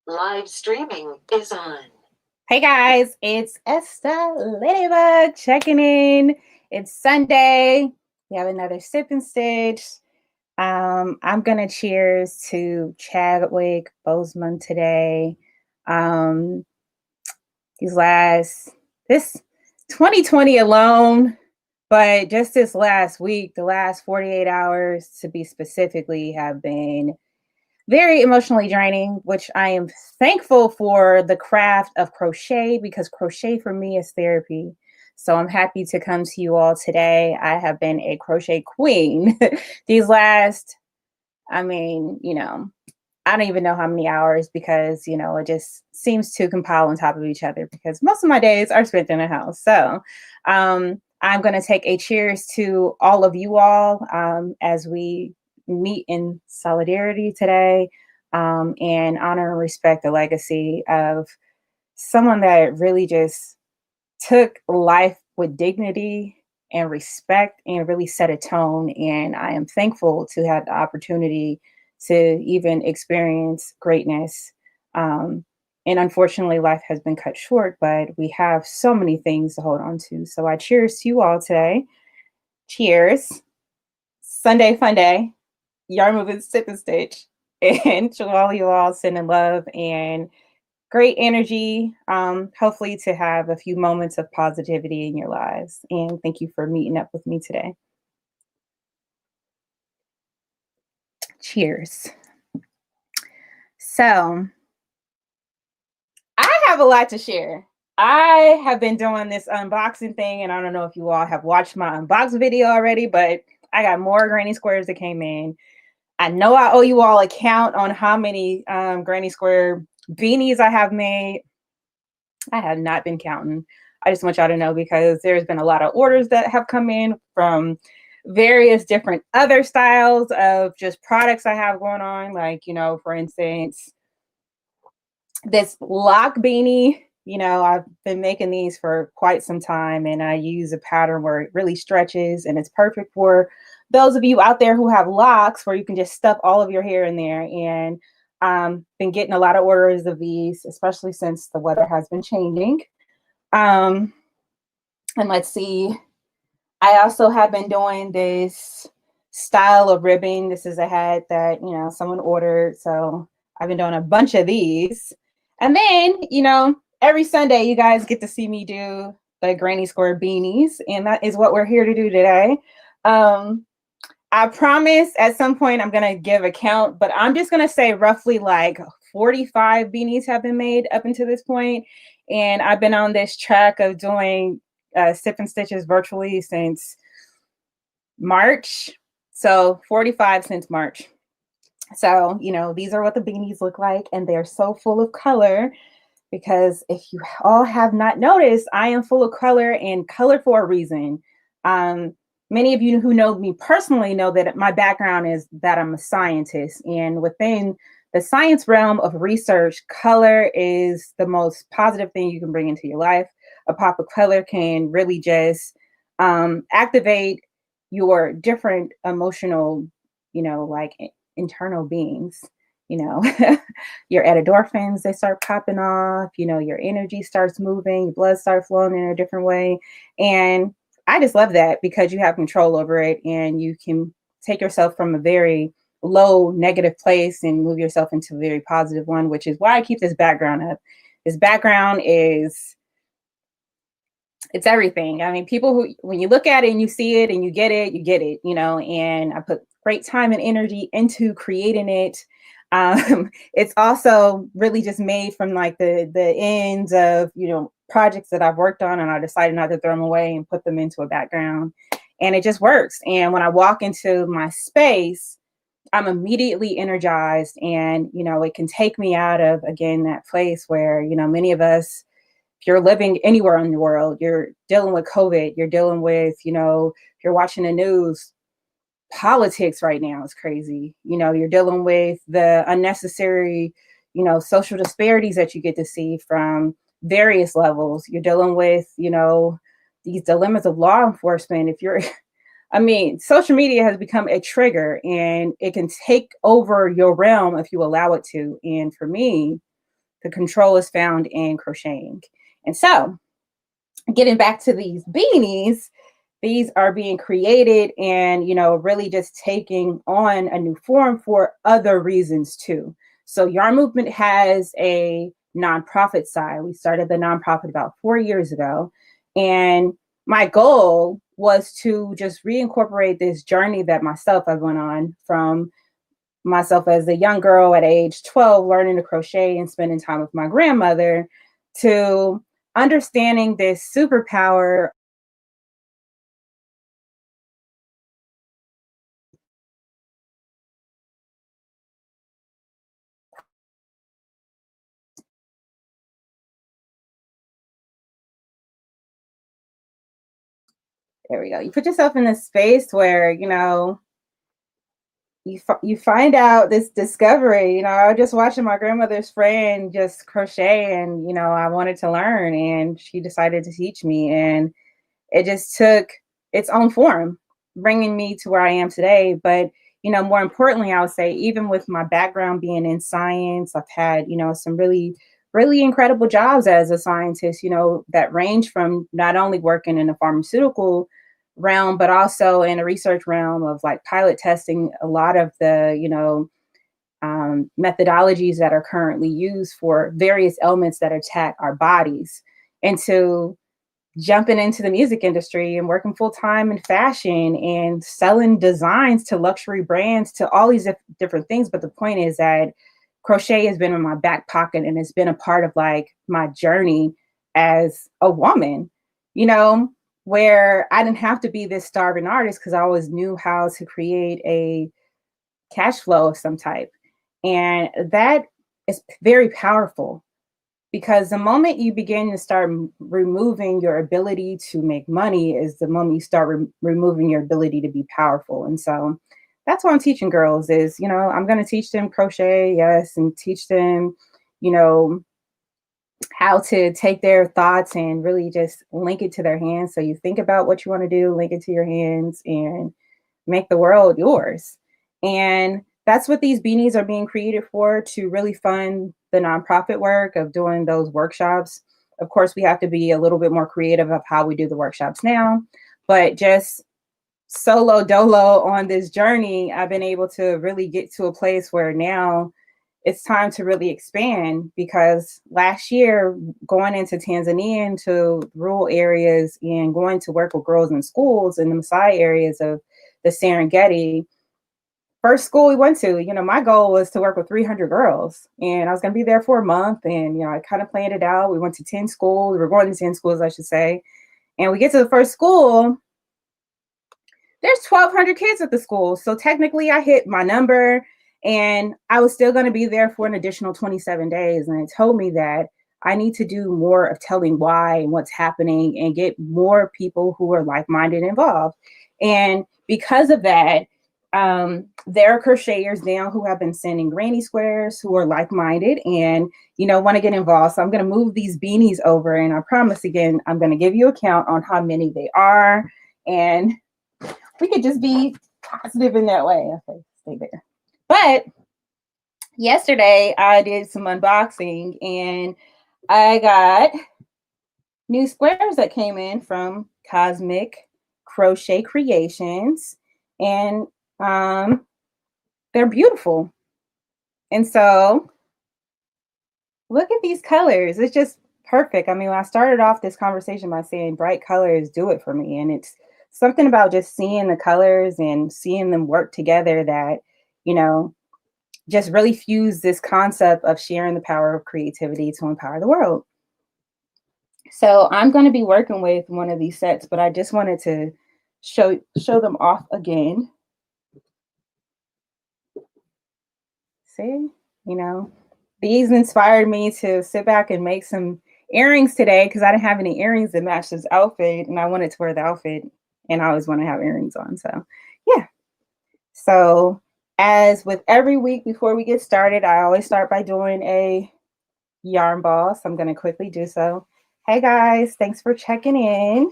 Live streaming is on. Hey guys, it's Esther Ladybug checking in. It's Sunday. We have another sip and stitch. I'm gonna cheers to Chadwick Boseman today. Um, these last this 2020 alone, but just this last week, the last 48 hours to be specifically, have been very emotionally draining, which I am thankful for the craft of crochet because crochet for me is therapy. So I'm happy to come to you all today. I have been a crochet queen these last, I don't even know how many hours because, it just seems to compile on top of each other because most of my days are spent in the house. So I'm going to take a cheers to all of you all as we meet in solidarity today and honor and respect the legacy of someone that really just took life with dignity and respect and really set a tone. And I am thankful to have the opportunity to even experience greatness. And unfortunately, life has been cut short, but we have so many things to hold on to. So I cheers to you all today. Cheers. Sunday fun day. Y'all moving sip and stitch. And to all you all sending love and great energy. Hopefully to have a few moments of positivity in your lives. And thank you for meeting up with me today. Cheers. So I have a lot to share. I have been doing this unboxing thing, and I don't know if you all have watched my unbox video already, but I got more granny squares that came in. I know I owe you all a count on how many granny square beanies I have made. I have not been counting. I just want y'all to know because there's been a lot of orders that have come in from various different other styles of just products I have going on. Like, for instance, this lock beanie, I've been making these for quite some time and I use a pattern where it really stretches and it's perfect for those of you out there who have locks where you can just stuff all of your hair in there. And been getting a lot of orders of these, especially since the weather has been changing. And let's see, I also have been doing this style of ribbing. This is a hat that, someone ordered. So I've been doing a bunch of these. And then, every Sunday you guys get to see me do the granny square beanies. And that is what we're here to do today. I promise at some point I'm going to give a count, but I'm just going to say roughly like 45 beanies have been made up until this point. And I've been on this track of doing sip and stitches virtually since March. So 45 since March. So, these are what the beanies look like. And they're so full of color because if you all have not noticed, I am full of color and color for a reason. Many of you who know me personally know that my background is that I'm a scientist. And within the science realm of research, color is the most positive thing you can bring into your life. A pop of color can really just activate your different emotional, like internal beings. Your endorphins, they start popping off, your energy starts moving, your blood starts flowing in a different way. And I just love that because you have control over it and you can take yourself from a very low negative place and move yourself into a very positive one, which is why I keep this background up. This background it's everything. I mean, people who, when you look at it and you see it and you get it, and I put great time and energy into creating it. It's also really just made from like the ends of, projects that I've worked on, and I decided not to throw them away and put them into a background, and it just works. And when I walk into my space, I'm immediately energized, and, it can take me out of, again, that place where, many of us, if you're living anywhere in the world, you're dealing with COVID, you're dealing with, if you're watching the news, politics right now is crazy. You're dealing with the unnecessary, social disparities that you get to see from various levels. You're dealing with, these dilemmas of law enforcement. If you're, social media has become a trigger and it can take over your realm if you allow it to. And for me, The control is found in crocheting. And so, getting back to these beanies, these are being created and, really just taking on a new form for other reasons too. So Yarn Movement has a nonprofit side. We started the nonprofit about 4 years ago. And my goal was to just reincorporate this journey that myself I went on, from myself as a young girl at age 12, learning to crochet and spending time with my grandmother, to understanding this superpower. There we go. You put yourself in a space where, you find out this discovery. I was just watching my grandmother's friend just crochet, and I wanted to learn, and she decided to teach me, and it just took its own form, bringing me to where I am today. But more importantly, I would say, even with my background being in science, I've had some really really incredible jobs as a scientist, that range from not only working in a pharmaceutical realm, but also in a research realm of like pilot testing a lot of the, methodologies that are currently used for various elements that attack our bodies, into jumping into the music industry and working full time in fashion and selling designs to luxury brands, to all these different things. But the point is that crochet has been in my back pocket, and it's been a part of like my journey as a woman, you know, where I didn't have to be this starving artist, because I always knew how to create a cash flow of some type. And that is very powerful, because the moment you begin to start removing your ability to make money is the moment you start removing your ability to be powerful. And so that's what I'm teaching girls is, I'm going to teach them crochet, yes, and teach them, you know, how to take their thoughts and really just link it to their hands. So you think about what you want to do, link it to your hands, and make the world yours. And that's what these beanies are being created for, to really fund the nonprofit work of doing those workshops. Of course, we have to be a little bit more creative of how we do the workshops now, but just solo dolo on this journey, I've been able to really get to a place where now it's time to really expand. Because last year, going into Tanzania, into rural areas, and going to work with girls in schools in the Maasai areas of the Serengeti, first school we went to, my goal was to work with 300 girls, and I was going to be there for a month. And, I kind of planned it out. We went to 10 schools. We were going to 10 schools, I should say. And we get to the first school, there's 1,200 kids at the school. So technically I hit my number, and I was still going to be there for an additional 27 days. And it told me that I need to do more of telling why and what's happening, and get more people who are like-minded involved. And because of that, there are crocheters now who have been sending granny squares, who are like-minded and, want to get involved. So I'm going to move these beanies over, and I promise, again, I'm going to give you a count on how many they are, and we could just be positive in that way. Okay, stay there. But yesterday I did some unboxing, and I got new squares that came in from Cosmic Crochet Creations, and they're beautiful. And so look at these colors. It's just perfect. I mean, when I started off this conversation by saying bright colors do it for me, and it's something about just seeing the colors and seeing them work together that, just really fuse this concept of sharing the power of creativity to empower the world. So I'm going to be working with one of these sets, but I just wanted to show them off again. See, these inspired me to sit back and make some earrings today, because I didn't have any earrings that matched this outfit, and I wanted to wear the outfit, and I always want to have earrings on. So yeah. So as with every week before we get started, I always start by doing a yarn ball. So I'm going to quickly do so. Hey guys, thanks for checking in.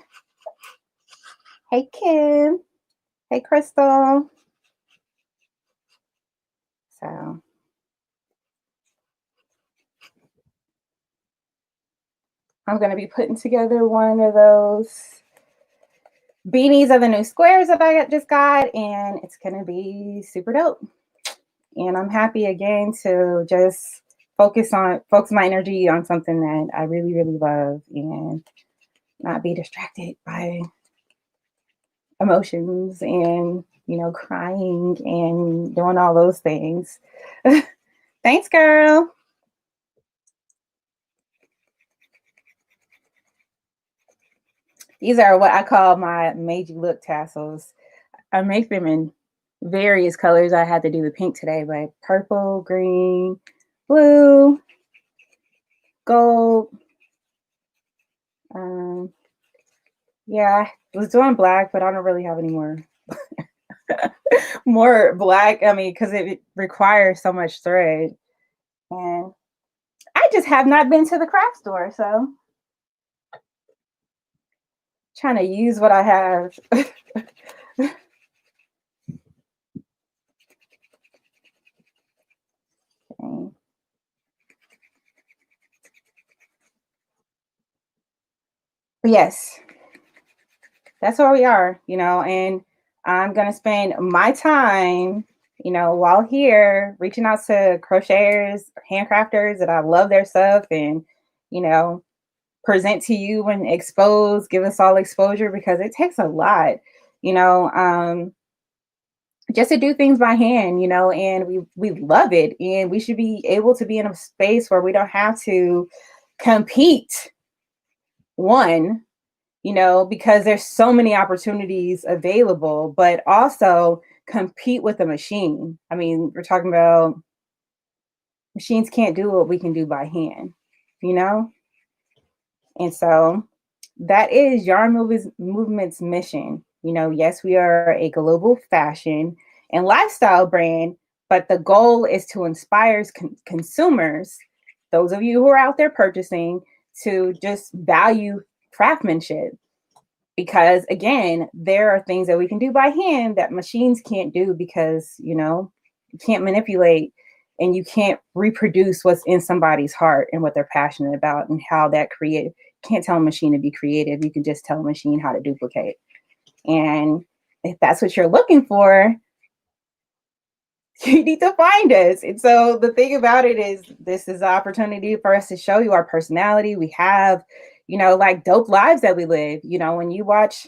Hey Kim. Hey Crystal. So I'm going to be putting together one of those beanies of the new squares that I just got, and it's going to be super dope. And I'm happy again to just focus my energy on something that I really, really love and not be distracted by emotions and, crying and doing all those things. Thanks, girl. These are what I call my made you look tassels. I make them in various colors. I had to do the pink today, but purple, green, blue, gold. Yeah, I was doing black, but I don't really have any more black. I mean, because it requires so much thread, and I just have not been to the craft store, so trying to use what I have. Okay. But yes, that's where we are, and I'm going to spend my time, while here reaching out to crocheters, handcrafters that I love their stuff and, you know, present to you and expose, give us all exposure because it takes a lot, you know, just to do things by hand, and we love it, and we should be able to be in a space where we don't have to compete one, because there's so many opportunities available, but also compete with a machine. I mean, we're talking about machines can't do what we can do by hand, you know? And so that is Yarn Movement's mission. Yes, we are a global fashion and lifestyle brand, but the goal is to inspire consumers, those of you who are out there purchasing, to just value craftsmanship. Because again, there are things that we can do by hand that machines can't do because, you can't manipulate and you can't reproduce what's in somebody's heart and what they're passionate about and how that create. Can't tell a machine to be creative. You can just tell a machine how to duplicate. And if that's what you're looking for, you need to find us. And so the thing about it is this is an opportunity for us to show you our personality. We have, like dope lives that we live. When you watch,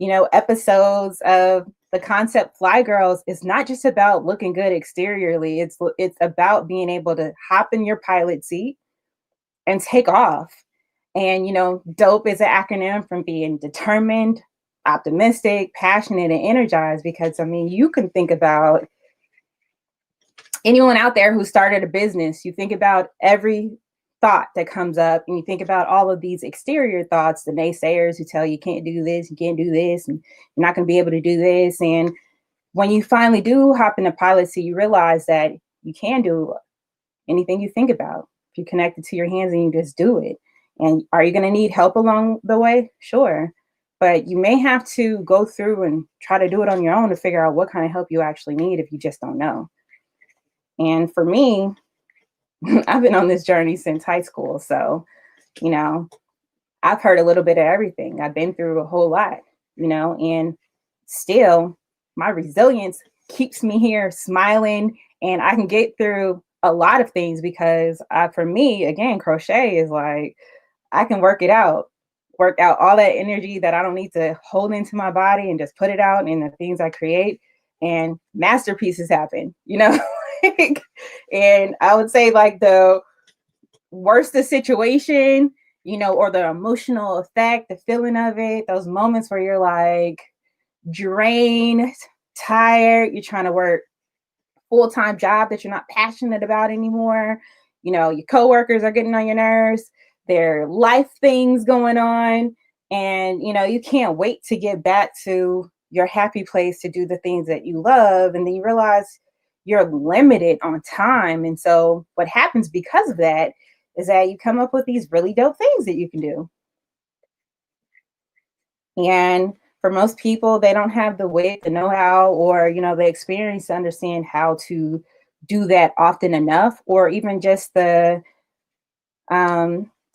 episodes of the concept Fly Girls, it's not just about looking good exteriorly. It's about being able to hop in your pilot seat and take off. And, dope is an acronym from being determined, optimistic, passionate, and energized. Because, I mean, you can think about anyone out there who started a business, you think about every thought that comes up and you think about all of these exterior thoughts, the naysayers who tell you can't do this, you can't do this, and you're not going to be able to do this. And when you finally do hop in the pilot seat, you realize that you can do anything you think about. If you connect it to your hands and you just do it. And are you going to need help along the way? Sure. But you may have to go through and try to do it on your own to figure out what kind of help you actually need if you just don't know. And for me, I've been on this journey since high school. So, I've heard a little bit of everything. I've been through a whole lot, and still my resilience keeps me here smiling, and I can get through a lot of things because for me, again, crochet is like, I can work out all that energy that I don't need to hold into my body and just put it out in the things I create, and masterpieces happen, And I would say like the worst the situation, or the emotional effect, the feeling of it, those moments where you're like drained, tired, you're trying to work full-time job that you're not passionate about anymore. Your coworkers are getting on your nerves. There are life things going on. And, you can't wait to get back to your happy place to do the things that you love. And then you realize you're limited on time. And so what happens because of that is that you come up with these really dope things that you can do. And for most people, they don't have the wit, the know-how, or, the experience to understand how to do that often enough, or even just the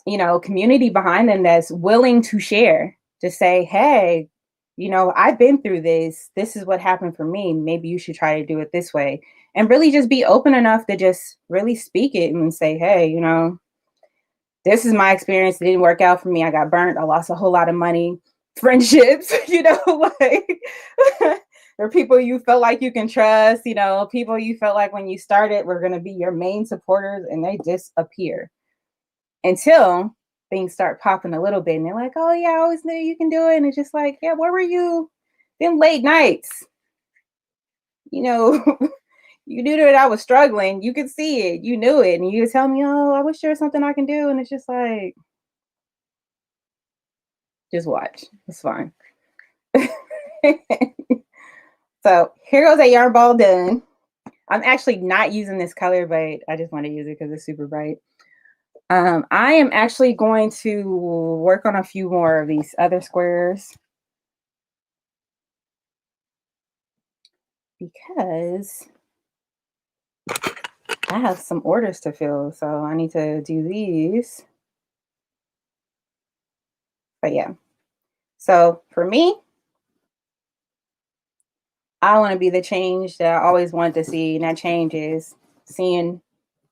community behind them that's willing to share, to say, hey, I've been through this. This is what happened for me. Maybe you should try to do it this way. And really just be open enough to just really speak it and say, hey, this is my experience. It didn't work out for me. I got burnt. I lost a whole lot of money, friendships, like there are people you felt like you can trust, people you felt like when you started were going to be your main supporters, and they disappear until things start popping a little bit. And they're like, oh, yeah, I always knew you can do it. And it's just like, yeah, where were you them late nights? You knew that I was struggling. You could see it. You knew it. And you would tell me, oh, I wish there was something I can do. And it's just like, just watch. It's fine. So here goes a yarn ball done. I'm actually not using this color, but I just want to use it because it's super bright. I am actually going to work on a few more of these other squares because I have some orders to fill, so I need to do these. But yeah, so for me, I want to be the change that I always wanted to see, and that change is seeing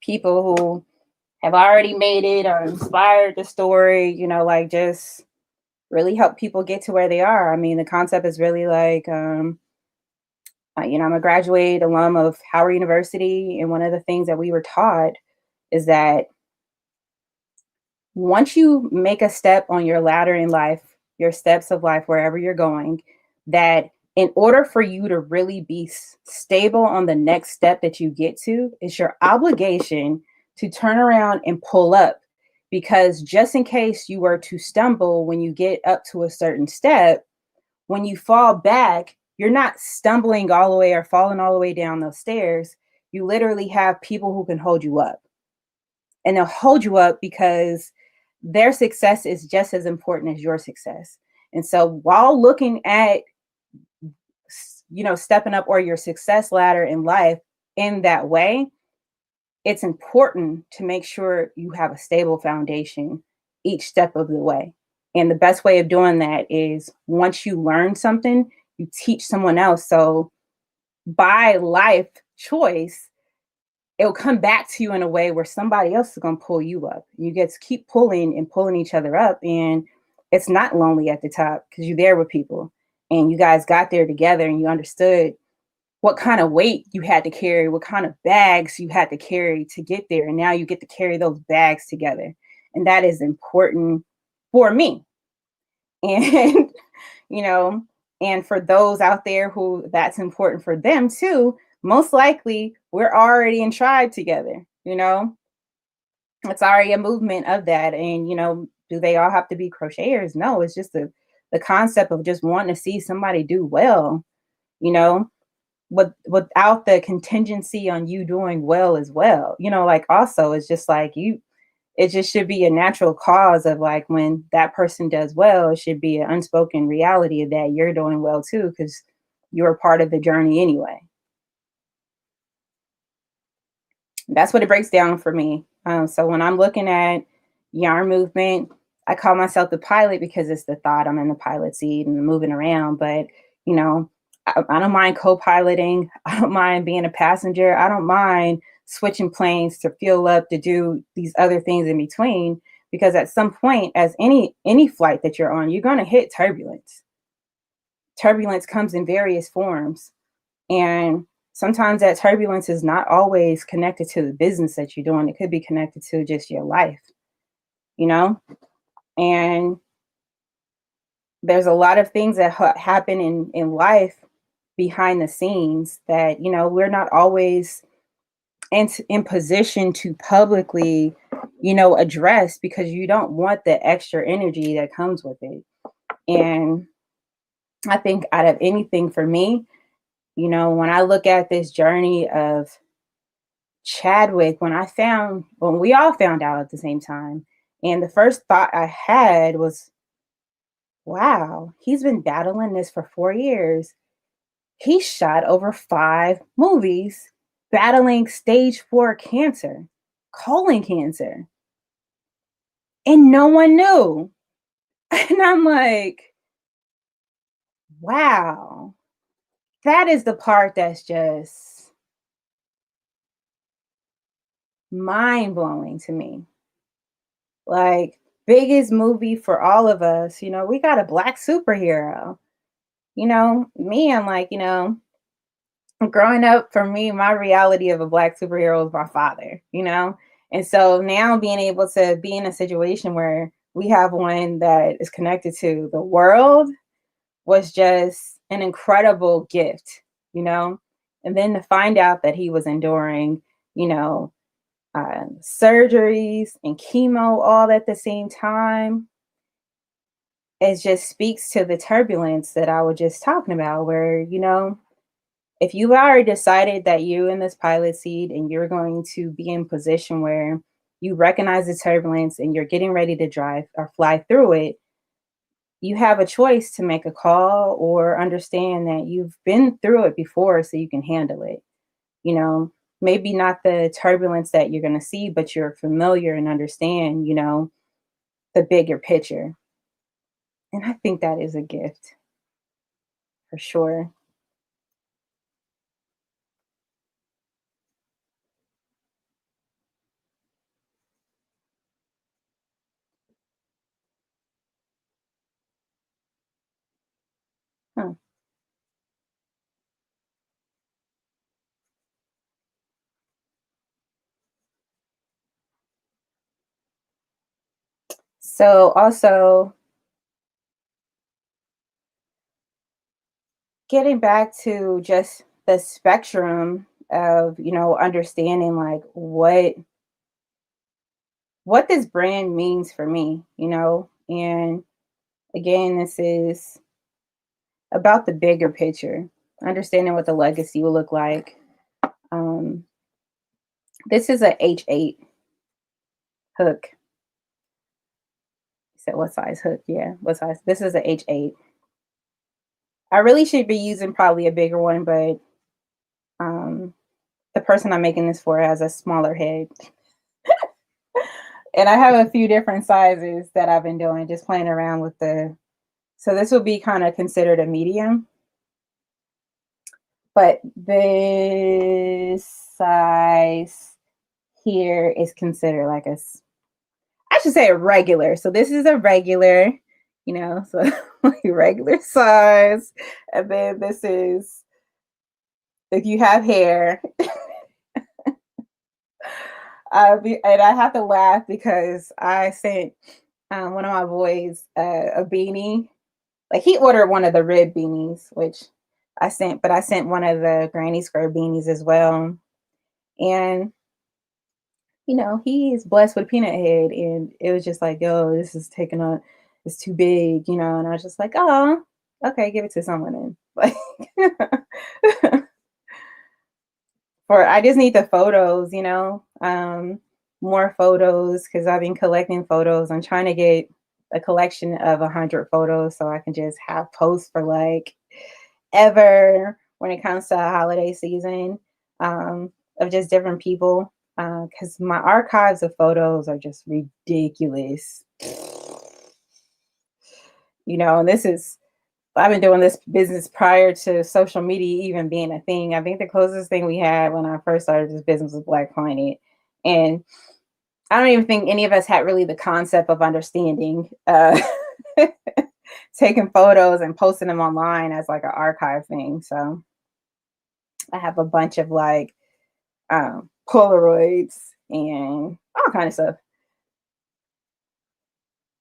people who have already made it or inspired the story, like just really help people get to where they are. I mean, the concept is really like, I'm a graduate alum of Howard University, and one of the things that we were taught is that once you make a step on your ladder in life, your steps of life, wherever you're going, that in order for you to really be stable on the next step that you get to, it's your obligation to turn around and pull up. Because just in case you were to stumble when you get up to a certain step, when you fall back, you're not stumbling all the way or falling all the way down those stairs. You literally have people who can hold you up. And they'll hold you up because their success is just as important as your success. And so while looking at, stepping up or your success ladder in life in that way, it's important to make sure you have a stable foundation each step of the way. And the best way of doing that is once you learn something, you teach someone else. So by life choice, it'll come back to you in a way where somebody else is going to pull you up. You get to keep pulling and pulling each other up. And it's not lonely at the top because you're there with people and you guys got there together and you understood what kind of weight you had to carry, what kind of bags you had to carry to get there. And now you get to carry those bags together. And that is important for me. And, and for those out there who that's important for them too, most likely we're already in tribe together, it's already a movement of that. And, do they all have to be crocheters? No, it's just the concept of just wanting to see somebody do well, without the contingency on you doing well as well. Like also it's just like it just should be a natural cause of like when that person does well, it should be an unspoken reality of that you're doing well too, because you're part of the journey anyway. That's what it breaks down for me. So when I'm looking at yarn movement, I call myself the pilot because it's the thought. I'm in the pilot seat and moving around, but I don't mind co-piloting. I don't mind being a passenger. I don't mind switching planes to fuel up, to do these other things in between, because at some point, as any flight that you're on, you're going to hit turbulence. Turbulence comes in various forms. And sometimes that turbulence is not always connected to the business that you're doing. It could be connected to just your life, and there's a lot of things that happen in life behind the scenes that, we're not always in position to publicly, address because you don't want the extra energy that comes with it. And I think out of anything for me, when I look at this journey of Chadwick, when we all found out at the same time, and the first thought I had was, wow, he's been battling this for 4 years. He shot over 5 movies battling stage 4 cancer, colon cancer. and no one knew. And I'm like, wow, that is the part that's just mind blowing to me. Like, biggest movie for all of us, we got a black superhero. Me, I'm like, growing up for me, my reality of a black superhero was my father. And so now being able to be in a situation where we have one that is connected to the world was just an incredible gift, you know? And then to find out that he was enduring, you know, surgeries and chemo all at the same time, it just speaks to the turbulence that I was just talking about, where, if you've already decided that you're in this pilot seat and you're going to be in position where you recognize the turbulence and you're getting ready to drive or fly through it, you have a choice to make a call or understand that you've been through it before so you can handle it. You know, maybe not the turbulence that you're going to see, but you're familiar and understand, the bigger picture. And I think that is a gift for sure. Huh. So, also getting back to just the spectrum of, understanding like what this brand means for me, and again, this is about the bigger picture, understanding what the legacy will look like. Um, this is a H8 hook. You said what size hook? Yeah, what size? This is a H8. I really should be using probably a bigger one, but um, the person I'm making this for has a smaller head. And I have a few different sizes that I've been doing, just playing around with so this would be kind of considered a medium, but this size here is considered like I should say a regular. So this is a regular, so like regular size. And then this is, if you have hair, and I have to laugh because I sent one of my boys a beanie. Like he ordered one of the rib beanies, which but I sent one of the granny square beanies as well. And he is blessed with peanut head, and it was just like, yo, this is taking on, it's too big, and I was just like, oh, okay, give it to someone then. Like, for I just need the photos, more photos because I've been collecting photos. I'm trying to get a collection of 100 photos so I can just have posts for like ever when it comes to holiday season, of just different people. Because my archives of photos are just ridiculous. And I've been doing this business prior to social media even being a thing. I think the closest thing we had when I first started this business was Black Planet. And I don't even think any of us had really the concept of understanding taking photos and posting them online as like an archive thing. So I have a bunch of like Polaroids and all kind of stuff.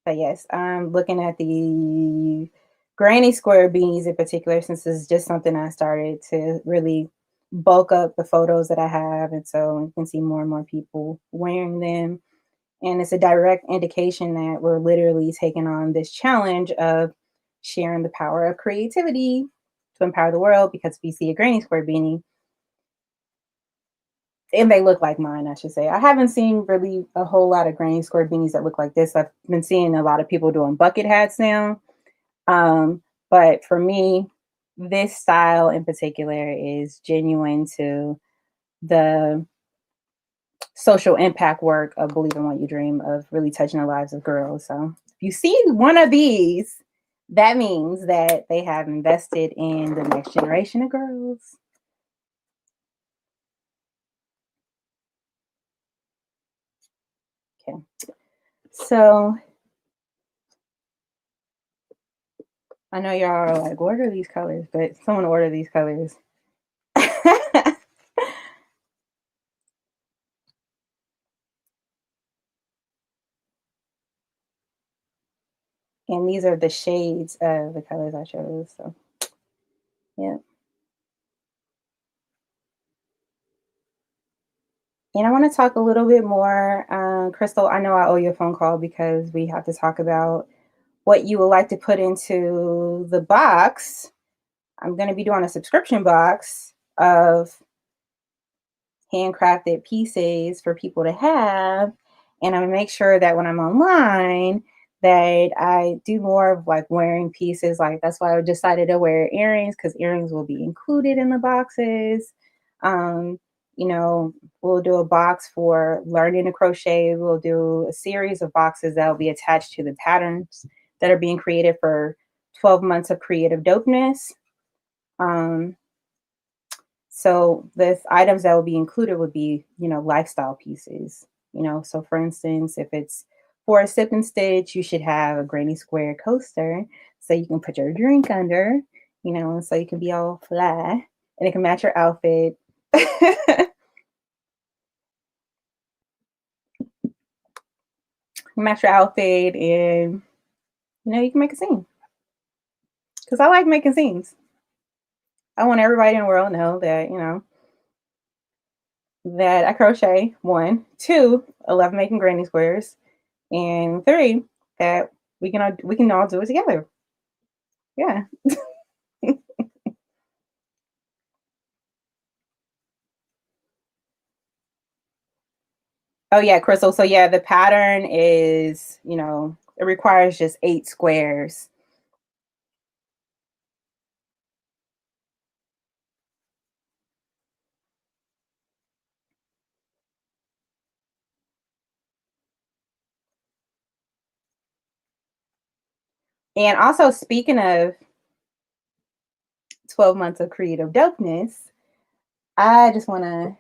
But yes, I'm looking at the granny square beanies in particular, since this is just something I started to really bulk up the photos that I have. And so you can see more and more people wearing them. And it's a direct indication that we're literally taking on this challenge of sharing the power of creativity to empower the world. Because if you see a granny square beanie, and they look like mine, I should say. I haven't seen really a whole lot of granny square beanies that look like this. I've been seeing a lot of people doing bucket hats now. But for me, this style in particular is genuine to the social impact work of Believe in What You Dream, of really touching the lives of girls. So if you see one of these, that means that they have invested in the next generation of girls. Okay. So I know y'all are like, what are these colors? But someone order these colors. And these are the shades of the colors I chose. So, yeah. And I want to talk a little bit more. Crystal, I know I owe you a phone call because we have to talk about what you would like to put into the box. I'm going to be doing a subscription box of handcrafted pieces for people to have. And I'm going to make sure that when I'm online, that I do more of like wearing pieces. Like that's why I decided to wear earrings, because earrings will be included in the boxes. You know, we'll do a box for learning to crochet. We'll do a series of boxes that will be attached to the patterns that are being created for 12 months of creative dopeness. So the items that will be included would be, you know, lifestyle pieces. You know, so for instance, if it's for a sip and stitch, you should have a granny square coaster so you can put your drink under, you know, so you can be all fly and it can match your outfit. Match your outfit, and you know, you can make a scene. Because I like making scenes. I want everybody in the world to know that, you know, that I crochet. 1, 2, I love making granny squares, and 3, that we can all do it together. Yeah. Oh yeah, Crystal. So yeah, the pattern is, you know, it requires just 8 squares. And also, speaking of 12 months of creative dopeness, I just want to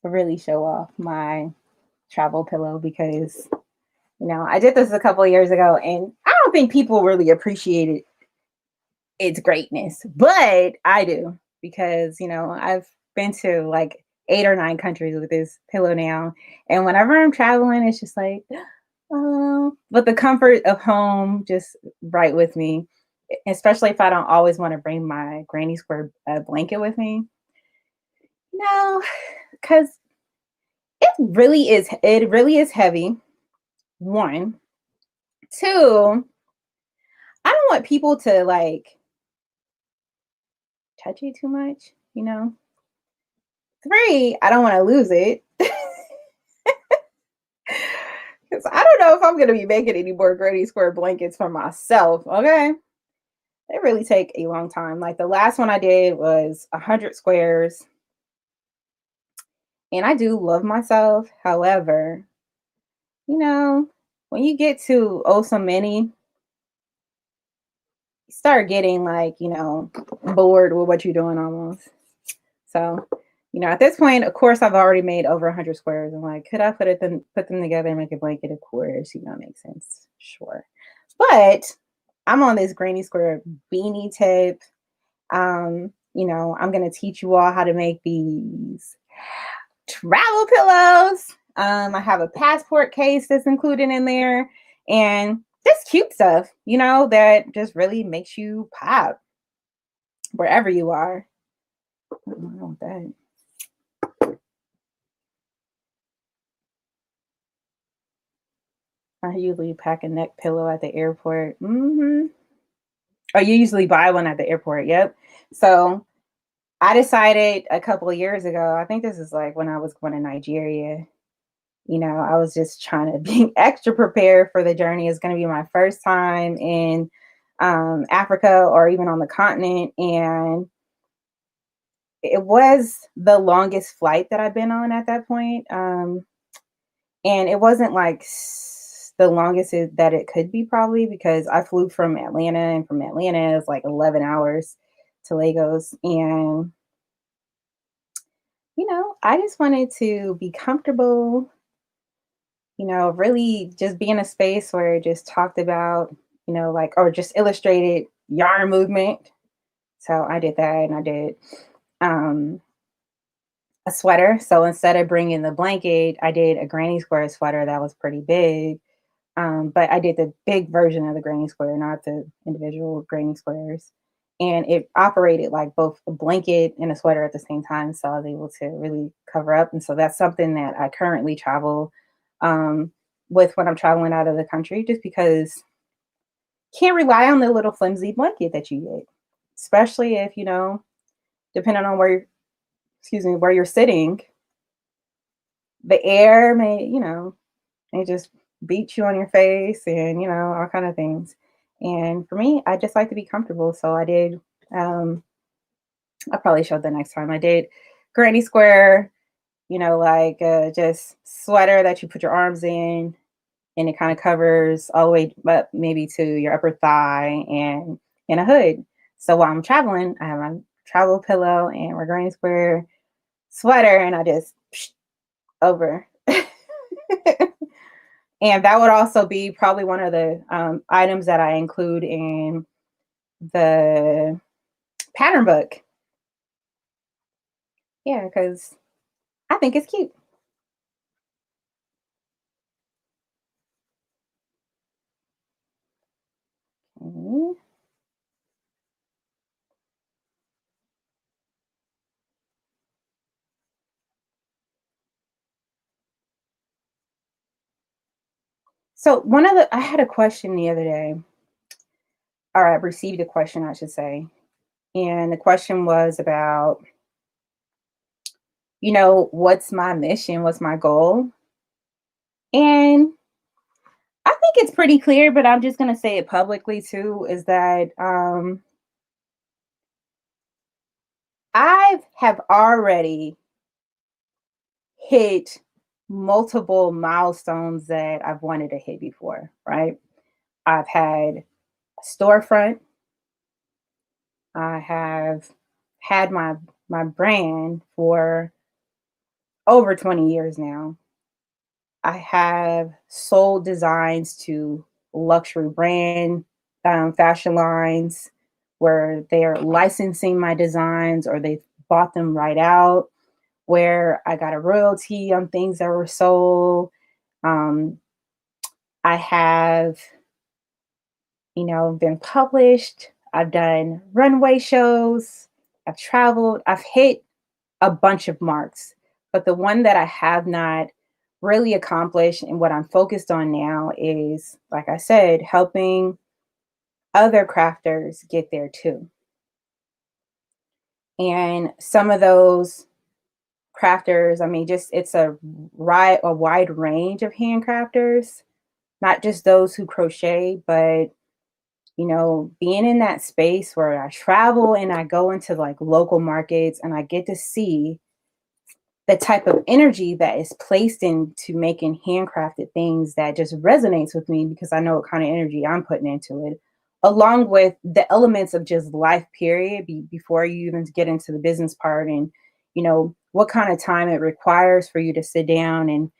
really show off my travel pillow because, you know, I did this a couple of years ago and I don't think people really appreciated its greatness, but I do because, you know, I've been to like 8 or 9 countries with this pillow now. And whenever I'm traveling, it's just like, oh, but the comfort of home just right with me, especially if I don't always want to bring my granny square blanket with me. No, because it really is heavy. 1, 2, I don't want people to like touch it too much, you know. 3, I don't want to lose it. Because I don't know if I'm going to be making any more granny square blankets for myself. Okay. They really take a long time. Like the last one I did was 100 squares. And I do love myself. However, you know, when you get to oh so many, you start getting like, you know, bored with what you're doing almost. So, you know, at this point, of course, I've already made over 100 squares. I'm like, could I put them together and make a blanket? Of course, you know, it makes sense. Sure. But I'm on this granny square beanie tip. You know, I'm gonna teach you all how to make these travel pillows. I have a passport case that's included in there, and just cute stuff, you know, that just really makes you pop wherever you are. I don't know that. I usually pack a neck pillow at the airport. Or you usually buy one at the airport. Yep. So I decided a couple of years ago, I think this is like when I was going to Nigeria, you know, I was just trying to be extra prepared for the journey. It's going to be my first time in Africa or even on the continent. And it was the longest flight that I've been on at that point. And it wasn't like the longest that it could be, probably because I flew from Atlanta, and from Atlanta it's like 11 hours to Lagos. And, I just wanted to be comfortable, really just be in a space where it just talked about, like, or just illustrated yarn movement. So I did that, and I did um, a sweater. So instead of bringing the blanket, I did a granny square sweater that was pretty big. But I did the big version of the granny square, not the individual granny squares. And it operated like both a blanket and a sweater at the same time. So I was able to really cover up. And so that's something that I currently travel um, with when I'm traveling out of the country, just because can't rely on the little flimsy blanket that you get, especially if, depending on where you're sitting, the air may just beat you on your face, and, all kind of things. And for me, I just like to be comfortable. So I did, I probably showed the next time I did granny square, like just sweater that you put your arms in, and it kind of covers all the way up maybe to your upper thigh, and in a hood. So while I'm traveling, I have my travel pillow and my granny square sweater, and I just over. And that would also be probably one of the items that I include in the pattern book. Yeah, because I think it's cute. Mhm. So I had a question the other day, or I received a question, I should say. And the question was about, what's my mission? What's my goal? And I think it's pretty clear, but I'm just going to say it publicly too, is that I have already hit multiple milestones that I've wanted to hit before, right? I've had a storefront. I have had my brand for over 20 years now. I have sold designs to luxury brand fashion lines where they're licensing my designs, or they bought them right out, where I got a royalty on things that were sold. Um, I have, been published. I've done runway shows. I've traveled. I've hit a bunch of marks. But the one that I have not really accomplished, and what I'm focused on now, is, like I said, helping other crafters get there too. And some of those crafters, I mean, just it's a wide range of handcrafters, not just those who crochet, but being in that space where I travel and I go into like local markets, and I get to see the type of energy that is placed into making handcrafted things that just resonates with me, because I know what kind of energy I'm putting into it, along with the elements of just life, period, before you even get into the business part, and what kind of time it requires for you to sit down and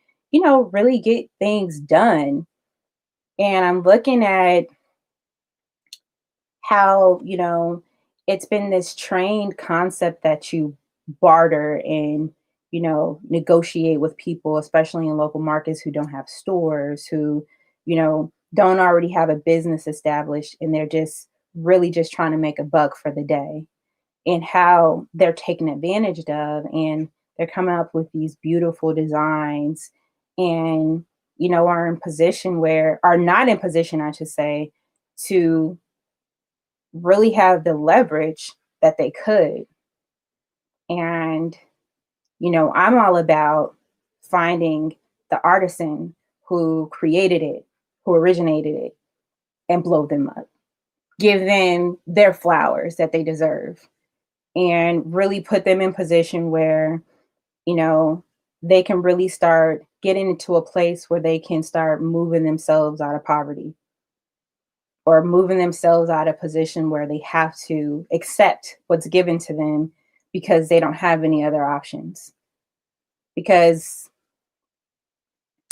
really get things done. And I'm looking at how, it's been this trained concept that you barter and, negotiate with people, especially in local markets who don't have stores, who, don't already have a business established, and they're just really just trying to make a buck for the day, and how they're taken advantage of, and they're coming up with these beautiful designs, and, are not in position, I should say, to really have the leverage that they could. And, I'm all about finding the artisan who created it, who originated it, and blow them up. Give them their flowers that they deserve. and really put them in position where, you know, they can really start getting into a place where they can start moving themselves out of poverty or moving themselves out of position where they have to accept what's given to them because they don't have any other options. Because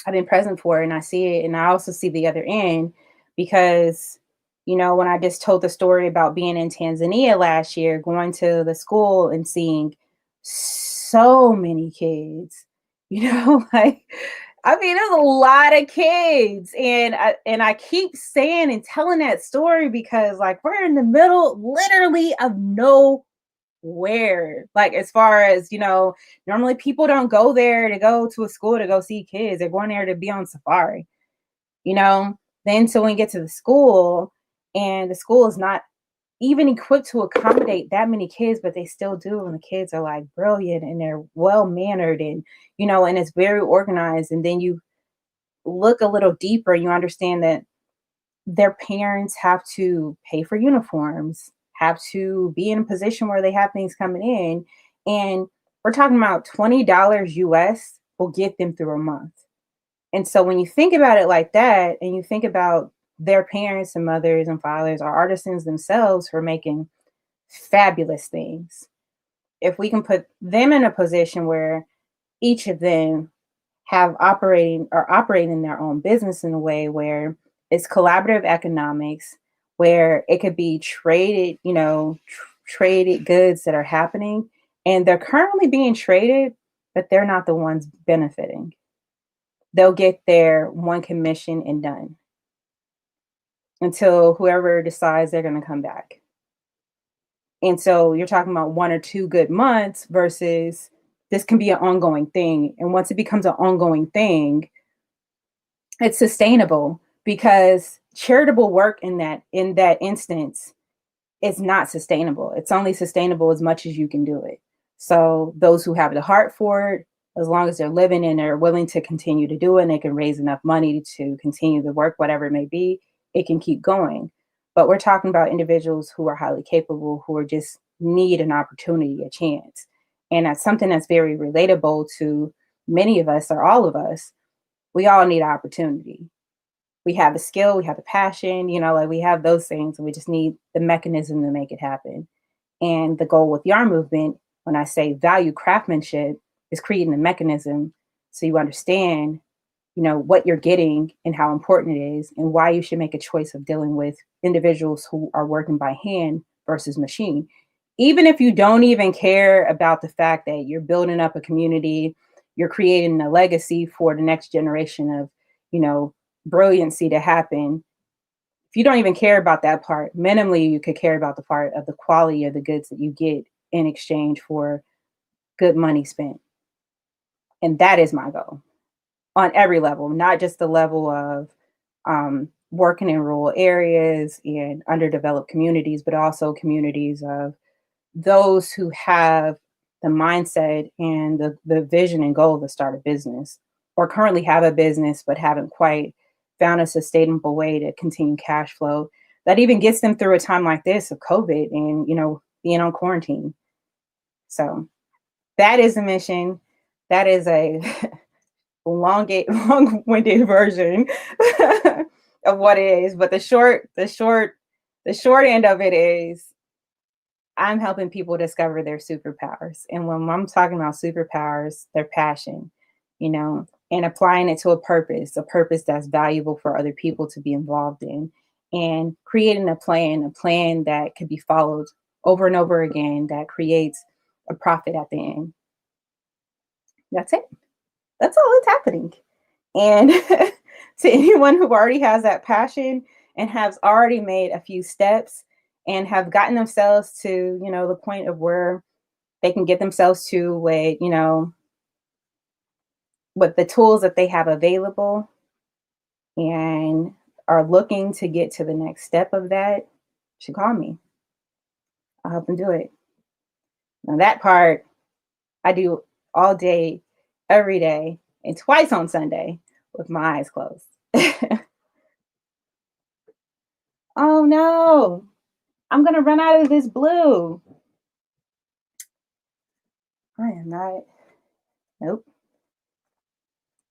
I've been present for it and I see it, and I also see the other end because, when I just told the story about being in Tanzania last year, going to the school and seeing so many kids, like, I mean, there's a lot of kids, and I keep saying and telling that story because, like, we're in the middle, literally, of nowhere. Like, as far as normally people don't go there to go to a school to go see kids. They're going there to be on safari, you know. Then so when we get to the school, and the school is not even equipped to accommodate that many kids, but they still do. And the kids are like brilliant and they're well mannered, and and it's very organized. And then you look a little deeper, you understand that their parents have to pay for uniforms, have to be in a position where they have things coming in. And we're talking about $20 US will get them through a month. And so when you think about it like that, and you think about their parents and mothers and fathers are artisans themselves for making fabulous things, if we can put them in a position where each of them have operating their own business in a way where it's collaborative economics, where it could be traded, traded goods that are happening, and they're currently being traded, but they're not the ones benefiting. They'll get their one commission and done until whoever decides they're going to come back. And so you're talking about 1 or 2 good months versus this can be an ongoing thing. And once it becomes an ongoing thing, it's sustainable, because charitable work in that instance is not sustainable. It's only sustainable as much as you can do it. So those who have the heart for it, as long as they're living and they're willing to continue to do it, and they can raise enough money to continue the work, whatever it may be, it can keep going. But we're talking about individuals who are highly capable, who are just need an opportunity, a chance. And that's something that's very relatable to many of us, or all of us. We all need opportunity. We have the skill, we have the passion, like, we have those things, and we just need the mechanism to make it happen. And the goal with Yarn Movement, when I say value craftsmanship, is creating a mechanism so you understand, what you're getting and how important it is, and why you should make a choice of dealing with individuals who are working by hand versus machine. Even if you don't even care about the fact that you're building up a community, you're creating a legacy for the next generation of, brilliancy to happen. If you don't even care about that part, minimally you could care about the part of the quality of the goods that you get in exchange for good money spent. And that is my goal on every level, not just the level of working in rural areas and underdeveloped communities, but also communities of those who have the mindset and the vision and goal to start a business, or currently have a business but haven't quite found a sustainable way to continue cash flow that even gets them through a time like this of COVID and, being on quarantine. So that is a mission. That is a long-winded version of what it is. But the short end of it is I'm helping people discover their superpowers. And when I'm talking about superpowers, their passion, and applying it to a purpose that's valuable for other people to be involved in, and creating a plan that could be followed over and over again, that creates a profit at the end. That's it. That's all that's happening. And to anyone who already has that passion and has already made a few steps and have gotten themselves to, the point of where they can get themselves to with the tools that they have available, and are looking to get to the next step of that, should call me. I'll help them do it. Now that part I do all day, every day, and twice on Sunday with my eyes closed. Oh no, I'm gonna run out of this blue. I am not. Nope.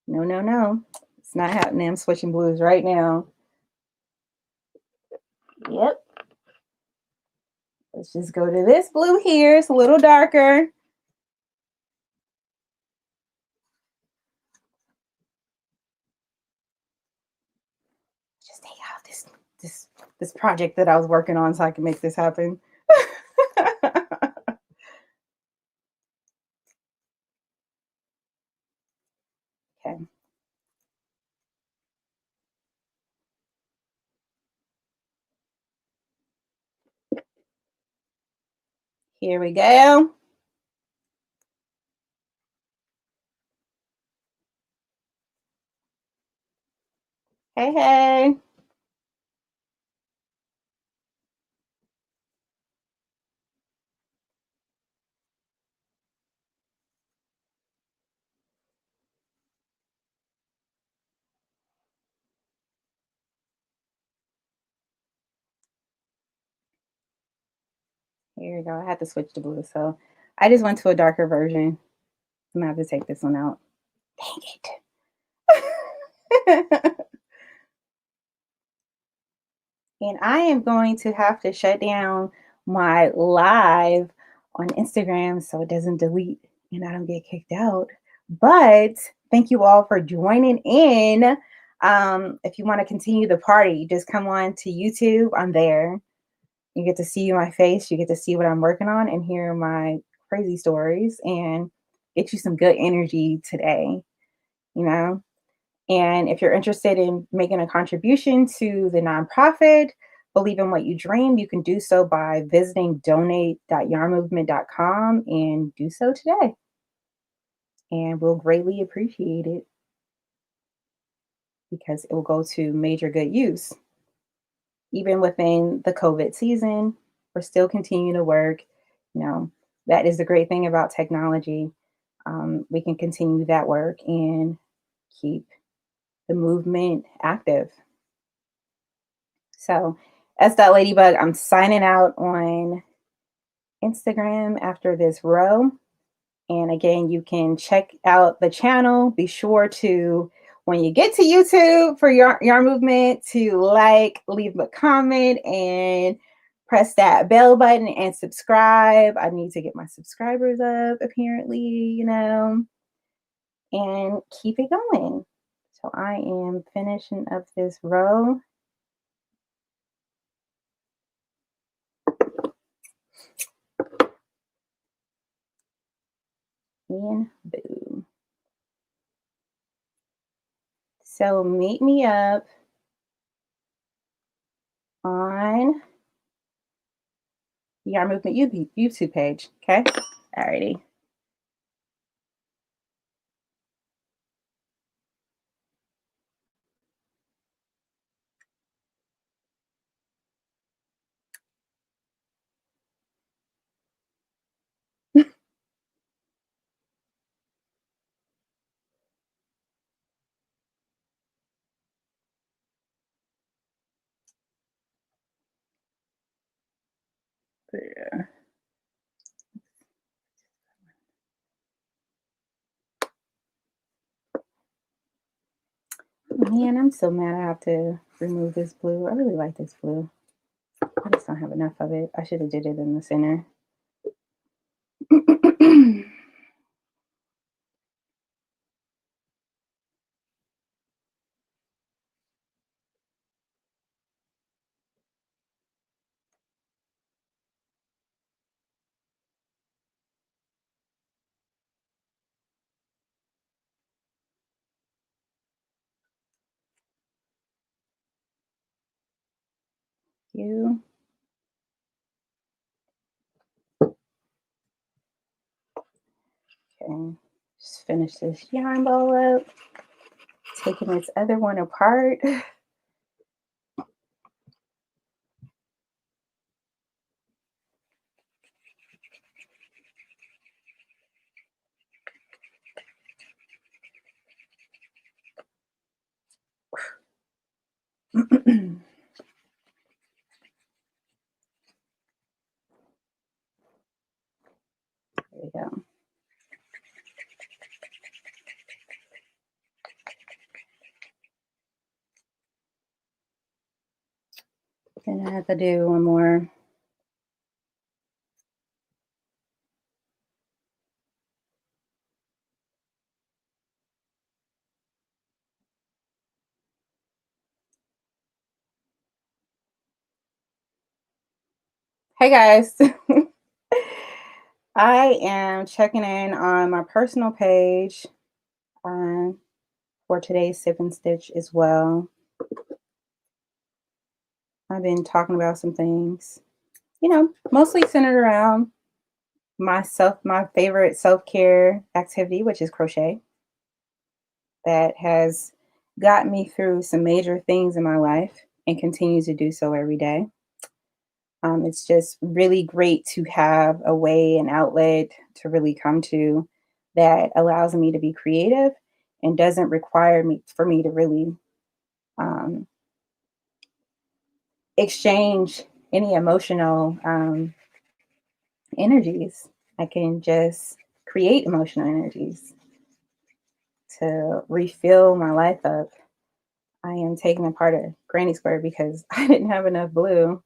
No, no, no. It's not happening. I'm switching blues right now. Yep. Let's just go to this blue here. It's a little darker. Just take out this project that I was working on so I can make this happen. Okay. Here we go. Hey, hey. Here we go. I had to switch to blue. So I just went to a darker version. I'm gonna have to take this one out. Dang it. And I am going to have to shut down my live on Instagram so it doesn't delete and I don't get kicked out. But thank you all for joining in. If you want to continue the party, just come on to YouTube. I'm there. You get to see my face, you get to see what I'm working on and hear my crazy stories and get you some good energy today, you know? And if you're interested in making a contribution to the nonprofit, Believe in What You Dream, you can do so by visiting donate.yarnmovement.com and do so today. And we'll greatly appreciate it because it will go to major good use. Even within the COVID season, we're still continuing to work. You know, that is the great thing about technology. We can continue that work and keep the movement active. So, S. Ladybug, I'm signing out on Instagram after this row. And again, you can check out the channel. Be sure to, when you get to YouTube for Yarn Movement, to like, leave a comment, and press that bell button and subscribe. I need to get my subscribers up, apparently, and keep it going. So I am finishing up this row. And boom. So meet me up on Yarn Movement YouTube page. Okay. Alrighty. Yeah. Man, I'm so mad I have to remove this blue. I really like this blue. I just don't have enough of it. I should have did it in the center. You. Okay. Just finish this yarn ball up. Taking this other one apart. There we go. Then I have to do one more. Hey guys. I am checking in on my personal page um, for today's Sip and Stitch as well. I've been talking about some things, mostly centered around my favorite self-care activity, which is crochet, that has got me through some major things in my life and continues to do so every day. It's just really great to have a way, an outlet to really come to that allows me to be creative and doesn't require me for me to really um, exchange any emotional energies. I can just create emotional energies to refill my life up. I am taking apart a granny square because I didn't have enough blue.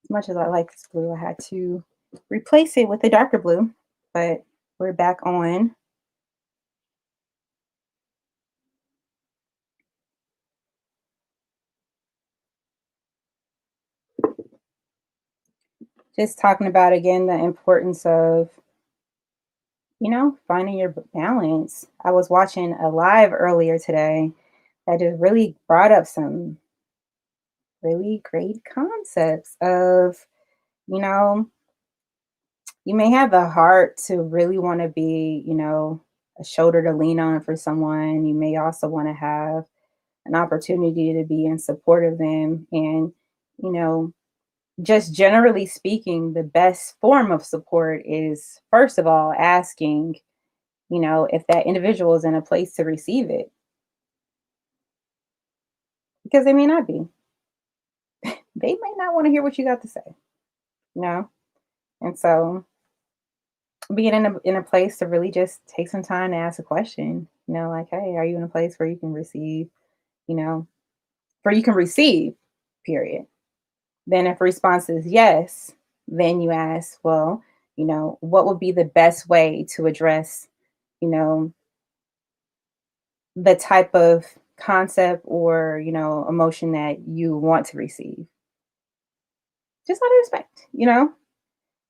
As much as I like this blue, I had to replace it with a darker blue. But we're back on. Just talking about again the importance of, finding your balance. I was watching a live earlier today that just really brought up some really great concepts of, you know, you may have the heart to really want to be, a shoulder to lean on for someone. You may also want to have an opportunity to be in support of them. And, you know, just generally speaking, the best form of support is, first of all, asking, if that individual is in a place to receive it, because they may not be. They may not want to hear what you got to say, you know? And so being in a place to really just take some time to ask a question, like, hey, are you in a place where you can receive, you know, where you can receive, period. Then if response is yes, then you ask, well, what would be the best way to address, you know, the type of concept or, emotion that you want to receive. Just out of respect.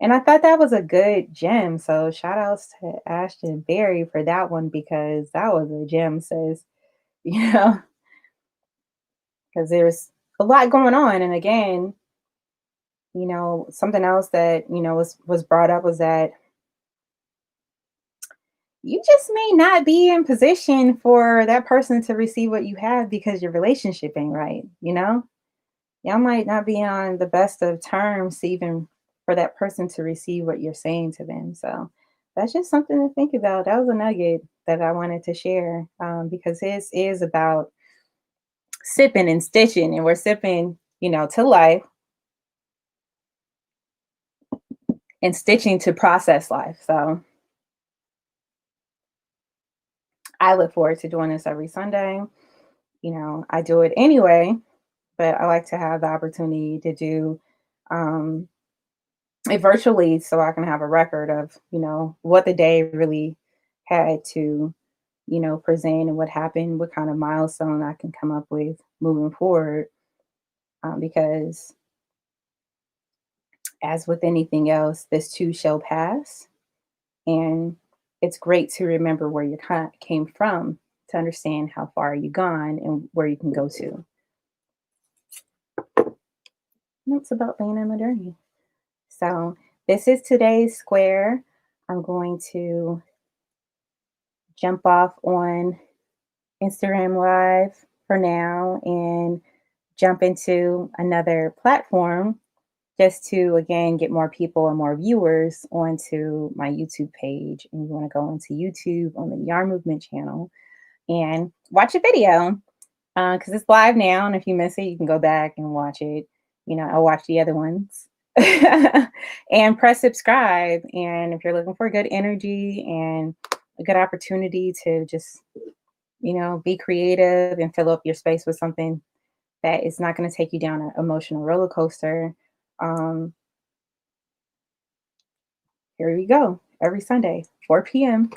And I thought that was a good gem. So shout outs to Ashton Berry for that one because that was a gem, sis. You know, because there's a lot going on. And again, something else that, was brought up was that you just may not be in position for that person to receive what you have because your relationship ain't right. Y'all might not be on the best of terms even for that person to receive what you're saying to them. So that's just something to think about. That was a nugget that I wanted to share because this is about sipping and stitching, and we're sipping, to life and stitching to process life. So I look forward to doing this every Sunday. I do it anyway, but I like to have the opportunity to do um, it virtually so I can have a record of, what the day really had to, present and what happened, what kind of milestone I can come up with moving forward. Because as with anything else, this too shall pass. And it's great to remember where you came from to understand how far you gone and where you can go to. And it's about being in the journey. So this is today's square. I'm going to jump off on Instagram Live for now and jump into another platform just to again get more people and more viewers onto my YouTube page. And you want to go into YouTube on the Yarn Movement channel and watch a video because it's live now. And if you miss it, you can go back and watch it. I'll watch the other ones. And press subscribe. And if you're looking for good energy and a good opportunity to just, be creative and fill up your space with something that is not going to take you down an emotional roller coaster. Um, Here we go. Every Sunday, 4 p.m.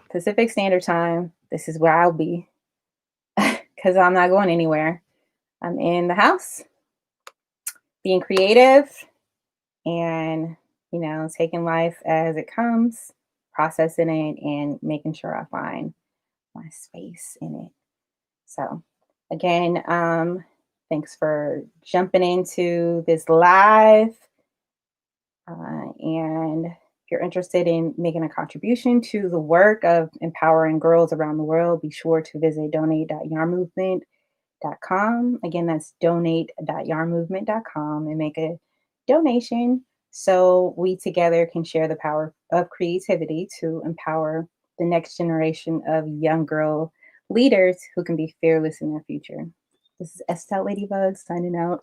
Pacific Standard Time. This is where I'll be because I'm not going anywhere. I'm in the house, being creative and, taking life as it comes, processing it, and making sure I find my space in it. So, again, thanks for jumping into this live. And if you're interested in making a contribution to the work of empowering girls around the world, be sure to visit donate.yarnmovement.com. Again, that's donate.yarnmovement.com and make a donation so we together can share the power of creativity to empower the next generation of young girl leaders who can be fearless in their future. This is Estelle Ladybug signing out.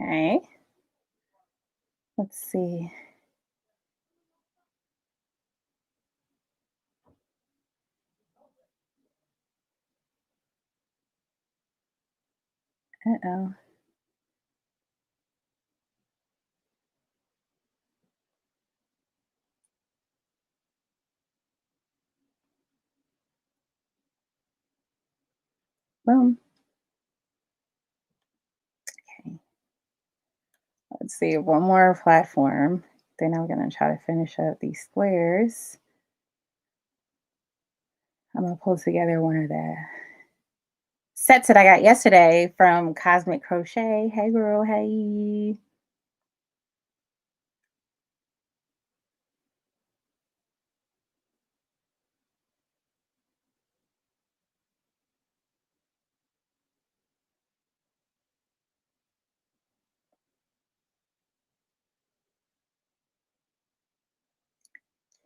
Okay, let's see. Uh-oh. Boom. Okay. Let's see, one more platform. Then I'm going to try to finish up these squares. I'm going to pull together one of the sets that I got yesterday from Cosmic Crochet. Hey, girl. Hey.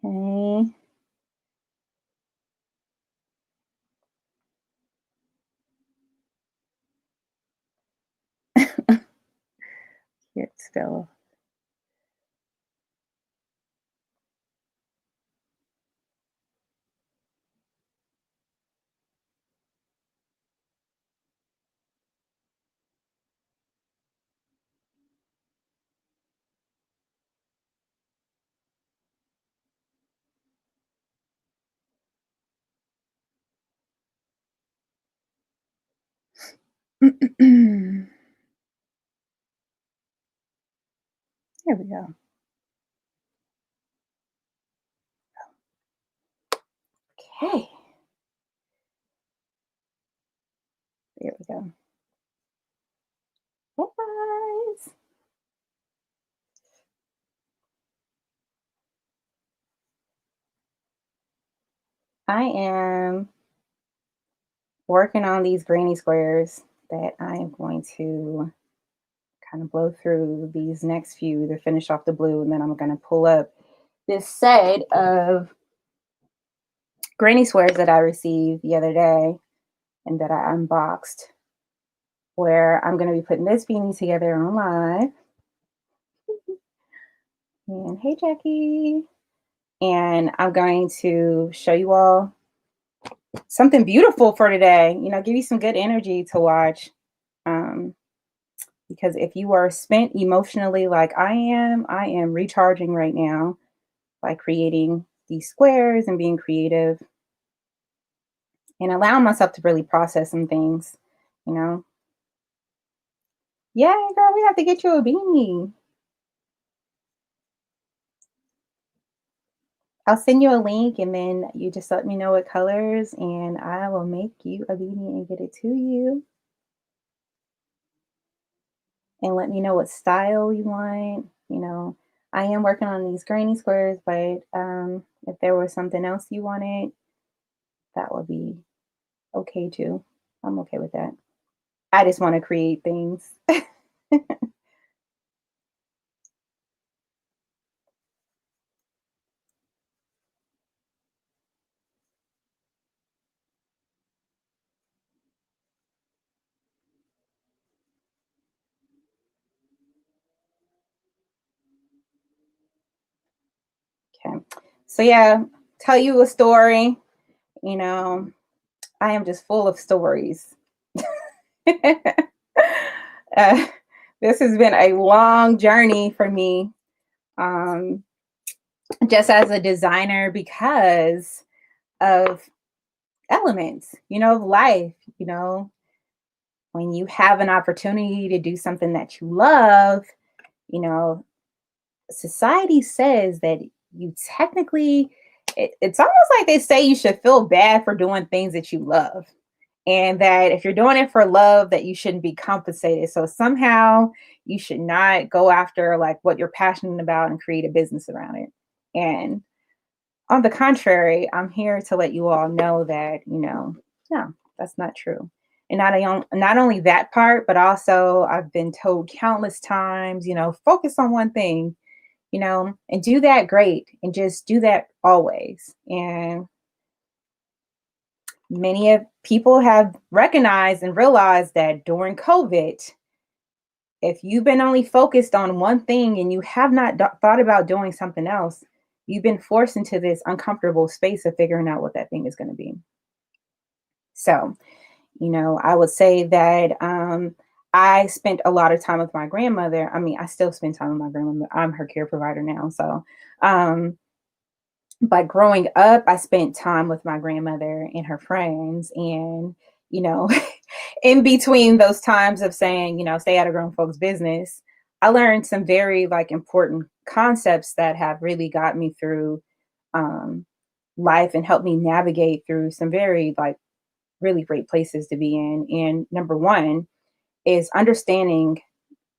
Okay. Can't spell. Here we go. Okay. There we go. Hey, guys. I am working on these granny squares that I am going to kind of blow through these next few to finish off the blue, and then I'm going to pull up this set of granny squares that I received the other day and that I unboxed, where I'm going to be putting this beanie together on live. And hey, Jackie. And I'm going to show you all something beautiful for today, give you some good energy to watch. Because if you are spent emotionally like I am recharging right now by creating these squares and being creative and allowing myself to really process some things, you know. Yeah, girl, we have to get you a beanie. I'll send you a link and then you just let me know what colors and I will make you a beanie and get it to you. And let me know what style you want. I am working on these granny squares, but if there was something else you wanted, that would be okay too. I'm okay with that. I just want to create things. So yeah, tell you a story. You know, I am just full of stories. uh, this has been a long journey for me, um, just as a designer, because of elements, of life. When you have an opportunity to do something that you love, you know, society says that you technically, it's almost like they say you should feel bad for doing things that you love. And that if you're doing it for love, that you shouldn't be compensated. So somehow you should not go after like what you're passionate about and create a business around it. And on the contrary, I'm here to let you all know that, no, that's not true. And not only that part, but also I've been told countless times, focus on one thing, and do that great and just do that always. And many of people have recognized and realized that during COVID, if you've been only focused on one thing and you have not thought about doing something else, you've been forced into this uncomfortable space of figuring out what that thing is going to be. So, I would say that I spent a lot of time with my grandmother. I mean, I still spend time with my grandmother. I'm her care provider now. So, but growing up, I spent time with my grandmother and her friends. And, you know, in between those times of saying, stay out of grown folks' business, I learned some very like important concepts that have really got me through um, life and helped me navigate through some very like really great places to be in. And number one is understanding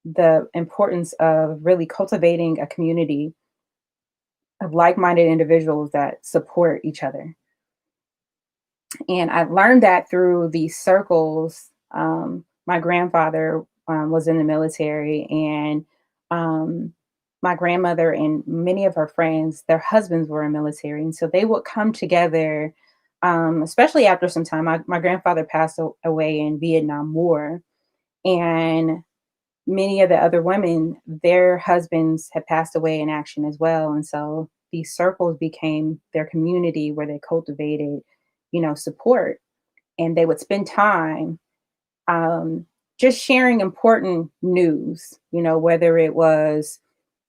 the importance of really cultivating a community of like-minded individuals that support each other. And I learned that through these circles. My grandfather was in the military, and my grandmother and many of her friends, their husbands were in military. And so they would come together, especially after some time. My grandfather passed away in Vietnam War, and many of the other women, their husbands had passed away in action as well. And so these circles became their community where they cultivated, support. And they would spend time um, just sharing important news, whether it was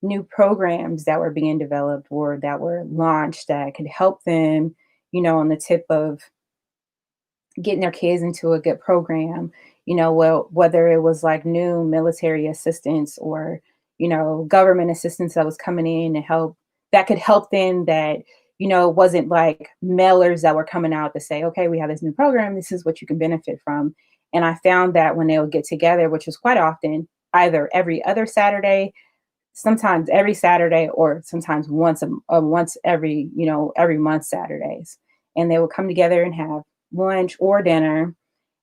new programs that were being developed or that were launched that could help them, on the tip of getting their kids into a good program, well, whether it was like new military assistance or, government assistance that was coming in to help that could help them that, wasn't like mailers that were coming out to say, okay, we have this new program. This is what you can benefit from. And I found that when they would get together, which was quite often, either every other Saturday, sometimes every Saturday, or sometimes once every, every month Saturdays. And they would come together and have lunch or dinner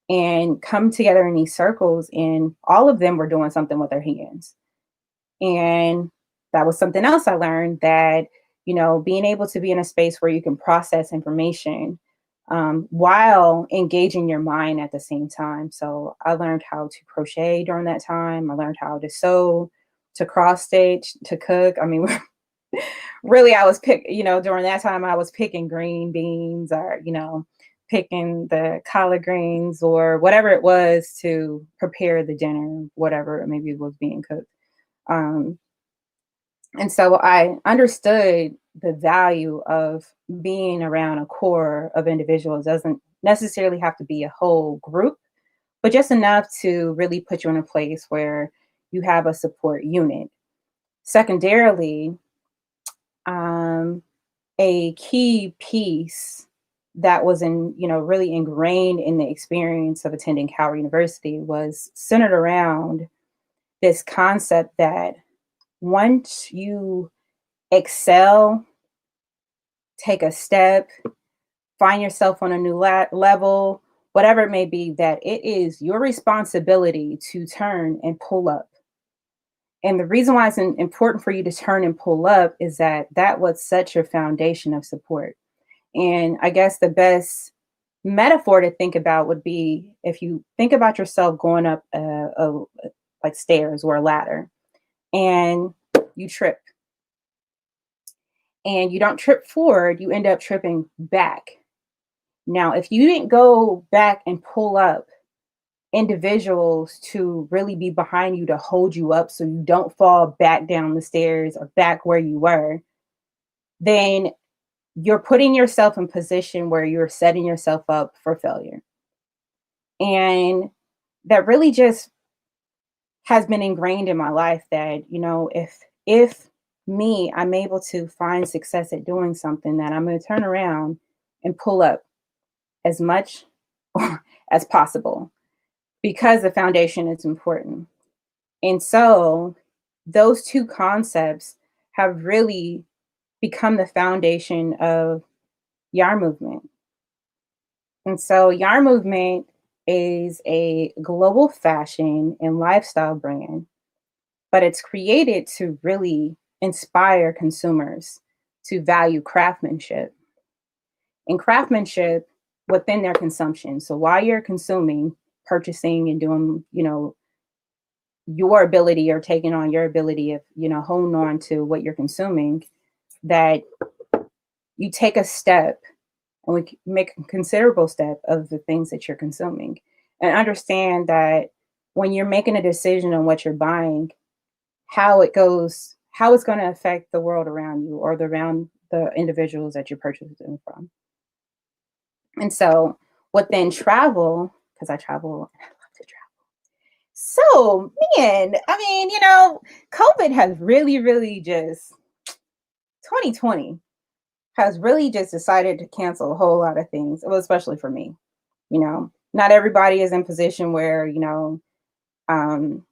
and come together in these circles, and all of them were doing something with their hands. And that was something else I learned, that being able to be in a space where you can process information while engaging your mind at the same time. So I learned how to crochet during that time. I learned how to sew, to cross stitch, to cook. I mean, really, I was during that time I was picking green beans, or picking the collard greens or whatever it was to prepare the dinner, whatever maybe was being cooked. Um, and so I understood the value of being around a core of individuals. It doesn't necessarily have to be a whole group, but just enough to really put you in a place where you have a support unit. Secondarily, um, a key piece that was really ingrained in the experience of attending Howard University was centered around this concept that once you excel, take a step, find yourself on a new level, whatever it may be, that it is your responsibility to turn and pull up. And the reason why it's important for you to turn and pull up is that was such your foundation of support. And I guess the best metaphor to think about would be if you think about yourself going up like stairs or a ladder, and you trip, and you don't trip forward, you end up tripping back. Now, if you didn't go back and pull up individuals to really be behind you to hold you up so you don't fall back down the stairs or back where you were, then you're putting yourself in position where you're setting yourself up for failure. And that really just has been ingrained in my life that, if me, I'm able to find success at doing something, that I'm going to turn around and pull up as much as possible because the foundation is important. And so those two concepts have really become the foundation of Yarn Movement. And so Yarn Movement is a global fashion and lifestyle brand, but it's created to really inspire consumers to value craftsmanship and craftsmanship within their consumption. So while you're consuming, purchasing and doing, your ability or taking on your ability of, holding on to what you're consuming, that you take a step and we make a considerable step of the things that you're consuming, and understand that when you're making a decision on what you're buying, how it's going to affect the world around you or around the individuals that you're purchasing from. And so within travel, because I travel, and I love to travel. So, man, I mean, COVID has really, really just 2020 has really just decided to cancel a whole lot of things. Well, especially for me, not everybody is in position where, um,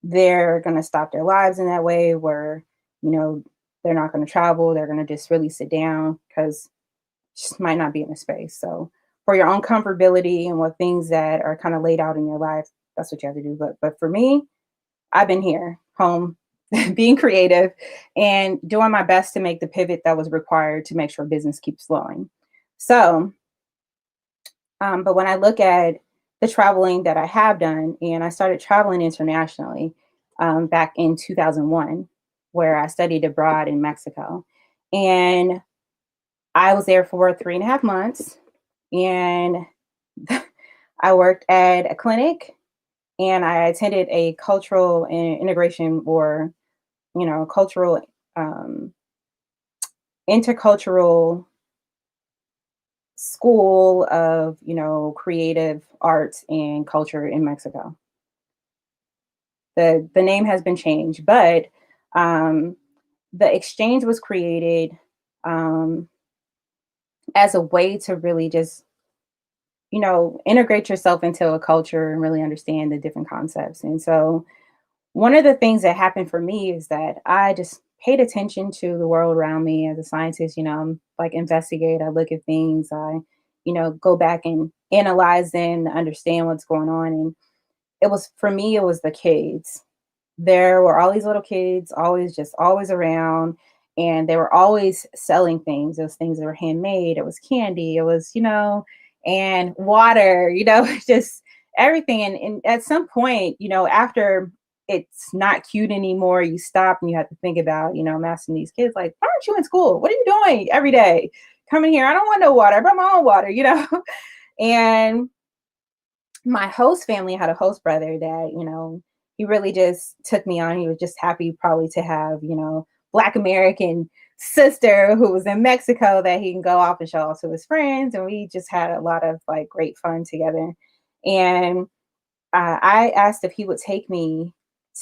they're going to stop their lives in that way where, they're not going to travel. They're going to just really sit down because just might not be in a space. So for your own comfortability and what things that are kind of laid out in your life, that's what you have to do. But for me, I've been here home being creative and doing my best to make the pivot that was required to make sure business keeps flowing. So, but when I look at the traveling that I have done, and I started traveling internationally back in 2001, where I studied abroad in Mexico. And I was there for 3.5 months, and I worked at a clinic, and I attended a cultural integration or, cultural, intercultural school of, creative arts and culture in Mexico. The name has been changed, but the exchange was created as a way to really just, integrate yourself into a culture and really understand the different concepts. And so one of the things that happened for me is that I just paid attention to the world around me as a scientist. I'm like investigate, I look at things, I, go back and analyze them to understand what's going on. And it was, for me, it was the kids. There were all these little kids always around, and they were always selling things. Those things that were handmade. It was candy. It was, and water, just everything. And at some point, after it's not cute anymore, you stop and you have to think about, I'm asking these kids, like, why aren't you in school? What are you doing every day? Coming here. I don't want no water. I brought my own water, And my host family had a host brother that, he really just took me on. He was just happy probably to have, Black American sister who was in Mexico that he can go off and show off to his friends. And we just had a lot of like great fun together. And I asked if he would take me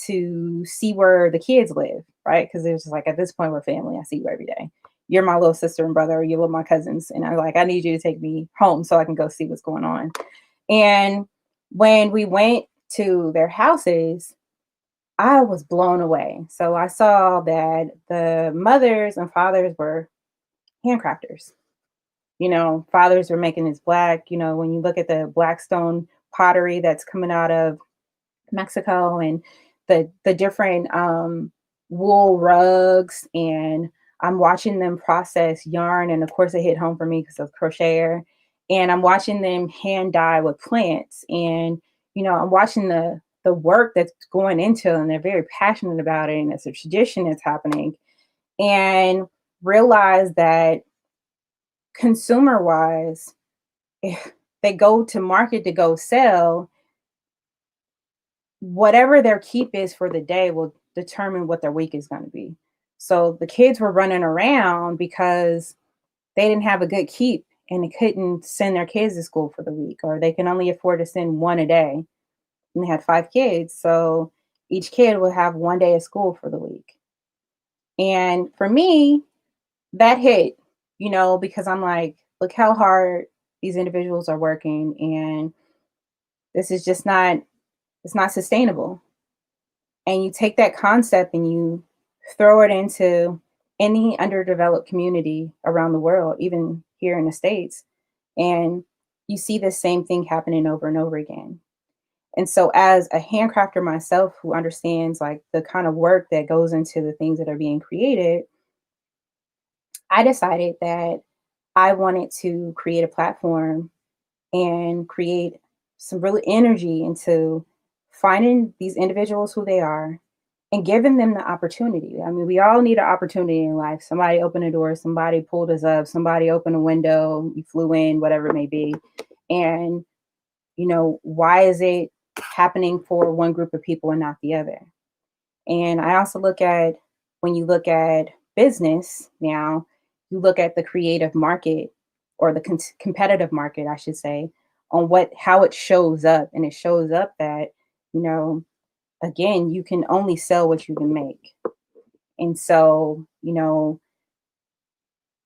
to see where the kids live, right? Because it was just like, at this point, we're family. I see you every day. You're my little sister and brother, or you're with my cousins. And I like, I need you to take me home so I can go see what's going on. And when we went to their houses, I was blown away. So I saw that the mothers and fathers were handcrafters. Fathers were making this black, when you look at the black stone pottery that's coming out of Mexico, and the different wool rugs, and I'm watching them process yarn. And of course it hit home for me because of crocheter. And I'm watching them hand dye with plants. And, I'm watching the work that's going into it, and they're very passionate about it. And it's a tradition that's happening. And realize that consumer wise, if they go to market to go sell, whatever their keep is for the day will determine what their week is going to be. So the kids were running around because they didn't have a good keep and they couldn't send their kids to school for the week, or they can only afford to send one a day. And they had 5 kids. So each kid would have one day of school for the week. And for me, that hit, because I'm like, look how hard these individuals are working. And this is just not, it's not sustainable. And you take that concept and you throw it into any underdeveloped community around the world, even here in the States, and you see the same thing happening over and over again. And so as a handcrafter myself who understands like the kind of work that goes into the things that are being created, I decided that I wanted to create a platform and create some really energy into finding these individuals who they are and giving them the opportunity. I mean, we all need an opportunity in life. Somebody opened a door, somebody pulled us up, somebody opened a window, you flew in, whatever it may be. And, why is it happening for one group of people and not the other? And I also look at, when you look at business now, you look at the creative market, or the competitive market, I should say, on how it shows up. And it shows up that, again, you can only sell what you can make. And so,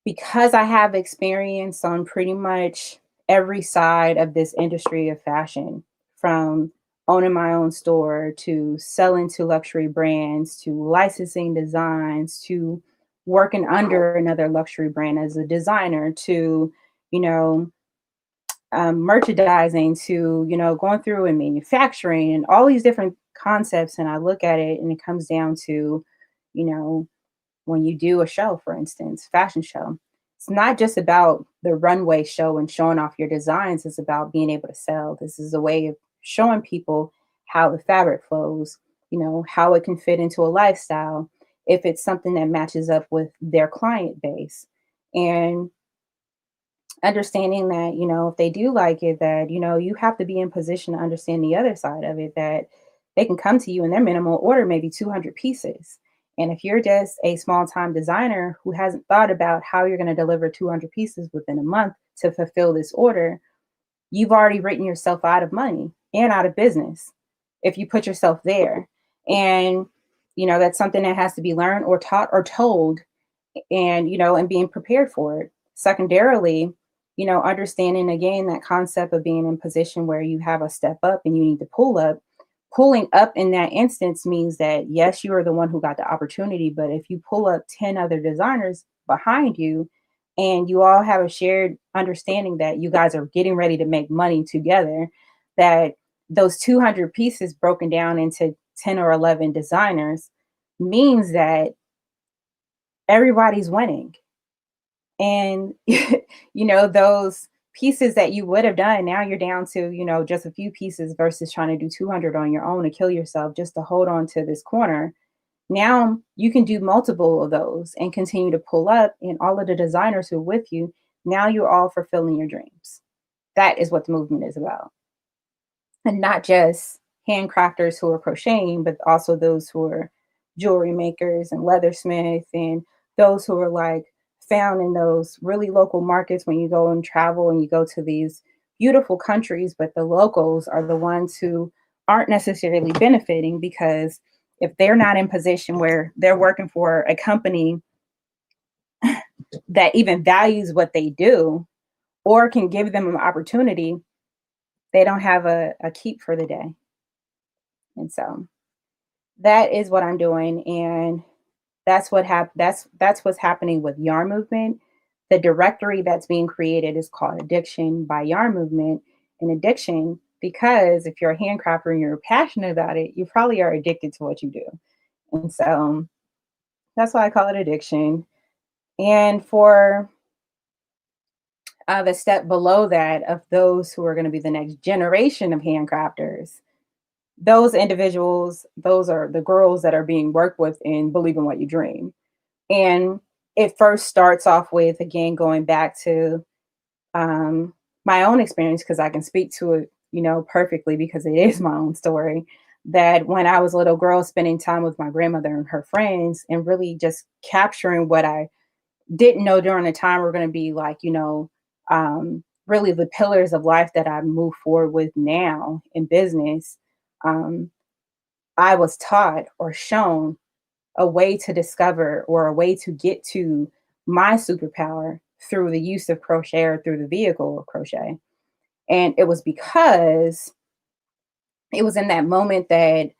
because I have experience on pretty much every side of this industry of fashion, from owning my own store to selling to luxury brands to licensing designs to working under another luxury brand as a designer to, you know, merchandising to, going through and manufacturing and all these different concepts. And I look at it and it comes down to, you know, when you do a show, for instance, fashion show, it's not just about the runway show and showing off your designs. It's about being able to sell. This is a way of showing people how the fabric flows, how it can fit into a lifestyle, if it's something that matches up with their client base. And understanding that, if they do like it, that, you have to be in position to understand the other side of it, that they can come to you and their minimal order maybe 200 pieces. And if you're just a small time designer who hasn't thought about how you're going to deliver 200 pieces within a month to fulfill this order, you've already written yourself out of money and out of business if you put yourself there. And, that's something that has to be learned or taught or told, and, and being prepared for it. Secondarily, understanding again that concept of being in position where you have a step up and you need to pull up. Pulling up in that instance means that, yes, you are the one who got the opportunity, but if you pull up 10 other designers behind you and you all have a shared understanding that you guys are getting ready to make money together, that those 200 pieces broken down into 10 or 11 designers means that everybody's winning. And, those pieces that you would have done, now you're down to, just a few pieces versus trying to do 200 on your own to kill yourself just to hold on to this corner. Now you can do multiple of those and continue to pull up, and all of the designers who are with you, now you're all fulfilling your dreams. That is what the movement is about. And not just handcrafters who are crocheting, but also those who are jewelry makers and leathersmith, and those who are like found in those really local markets when you go and travel and you go to these beautiful countries, but the locals are the ones who aren't necessarily benefiting, because if they're not in position where they're working for a company that even values what they do or can give them an opportunity, they don't have a keep for the day. And so that is what I'm doing. And that's what's happening with Yarn Movement. The directory that's being created is called Addiction by Yarn Movement. And addiction, because if you're a handcrafter and you're passionate about it, you probably are addicted to what you do. And so that's why I call it addiction. And for the step below that, of those who are going to be the next generation of handcrafters, those individuals, those are the girls that are being worked with in Believe in What You Dream. And it first starts off with, again, going back to my own experience, because I can speak to it, perfectly, because it is my own story. That when I was a little girl, spending time with my grandmother and her friends, and really just capturing what I didn't know during the time were going to be like, really the pillars of life that I move forward with now in business. Um, I was taught or shown a way to discover, or a way to get to my superpower, through the use of crochet, or through the vehicle of crochet. And it was because it was in that moment that,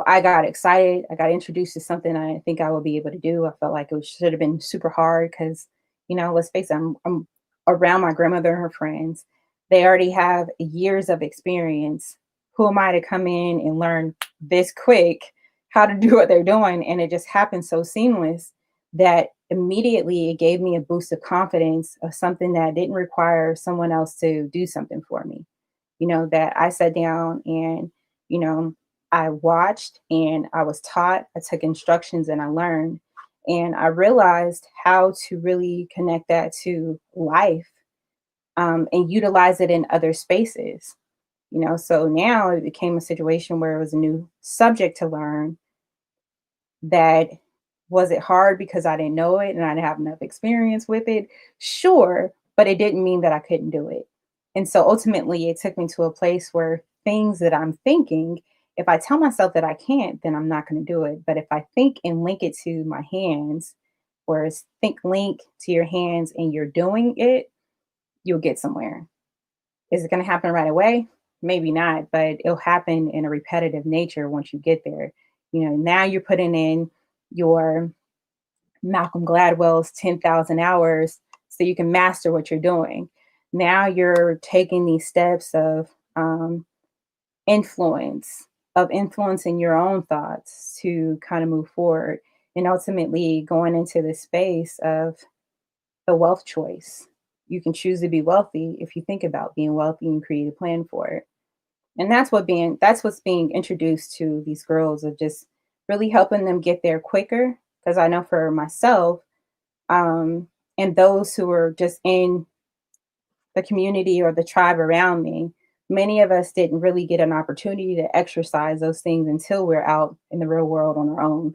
I got excited. I got introduced to something I didn't think I would be able to do. I felt like it should have been super hard because, let's face it, I'm around my grandmother and her friends. They already have years of experience. Who am I to come in and learn this quick how to do what they're doing? And it just happened so seamless that immediately it gave me a boost of confidence of something that didn't require someone else to do something for me. That I sat down and, you know, I watched and I was taught, I took instructions and I learned. And I realized how to really connect that to life, and utilize it in other spaces. So now it became a situation where it was a new subject to learn. That was it hard because I didn't know it and I didn't have enough experience with it? Sure, but it didn't mean that I couldn't do it. And so ultimately, it took me to a place where things that I'm thinking, if I tell myself that I can't, then I'm not going to do it. But if I think and link it to my hands, whereas think link to your hands and you're doing it, you'll get somewhere. Is it going to happen right away? Maybe not, but it'll happen in a repetitive nature once you get there. Now you're putting in your Malcolm Gladwell's 10,000 hours so you can master what you're doing. Now you're taking these steps of influence, of influencing your own thoughts to kind of move forward, and ultimately going into the space of the wealth choice. You can choose to be wealthy if you think about being wealthy and create a plan for it. And that's what's being introduced to these girls, of just really helping them get there quicker. Because I know for myself, um, and those who are just in the community or the tribe around me, many of us didn't really get an opportunity to exercise those things until we're out in the real world on our own.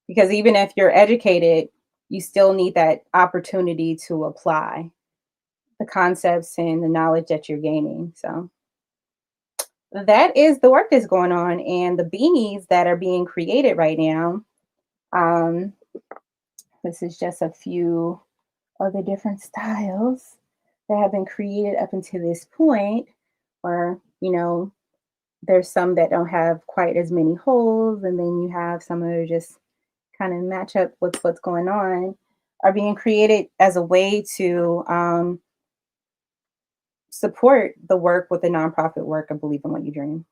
Because even if you're educated, you still need that opportunity to apply the concepts and the knowledge that you're gaining. So that is the work that's going on, and the beanies that are being created right now. Um, this is just a few of the different styles that have been created up until this point, where, there's some that don't have quite as many holes, and then you have some that are just kind of match up with what's going on, are being created as a way to support the work with the nonprofit work of Believe in What You Dream.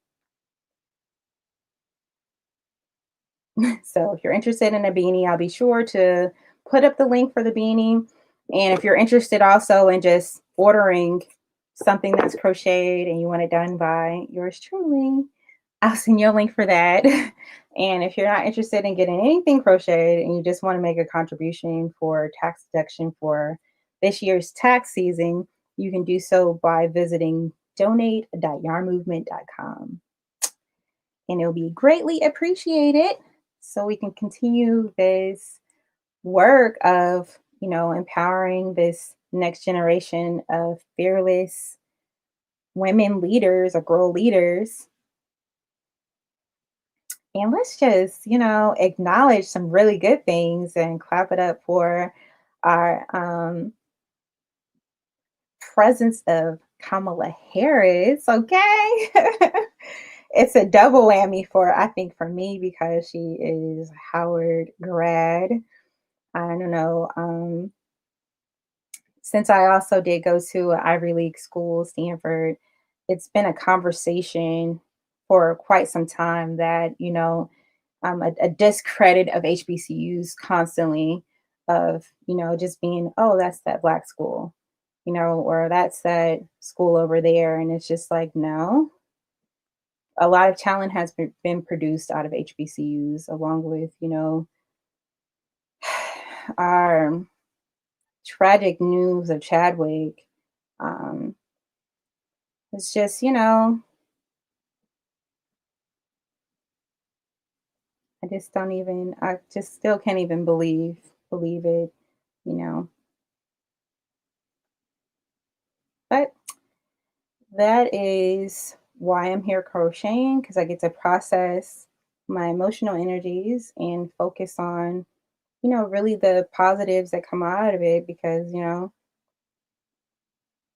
So if you're interested in a beanie, I'll be sure to put up the link for the beanie. And if you're interested also in just ordering something that's crocheted and you want it done by yours truly, I'll send you a link for that. And if you're not interested in getting anything crocheted and you just want to make a contribution for tax deduction for this year's tax season, you can do so by visiting donate.yarnmovement.com. And it'll be greatly appreciated so we can continue this work of, empowering this next generation of fearless women leaders or girl leaders. And let's just, acknowledge some really good things and clap it up for our presence of Kamala Harris. Okay. It's a double whammy I think, for me, because she is Howard grad. I don't know. Since I also did go to an Ivy League school, Stanford, it's been a conversation for quite some time that, a discredit of HBCUs constantly, of, just being, oh, that's that Black school, or that's that school over there. And it's just like, no, a lot of talent has been produced out of HBCUs, along with, our tragic news of Chadwick, um, it's just, I just don't even, I just still can't even believe it, you know. But that is why I'm here crocheting, because I get to process my emotional energies and focus on, really the positives that come out of it. Because,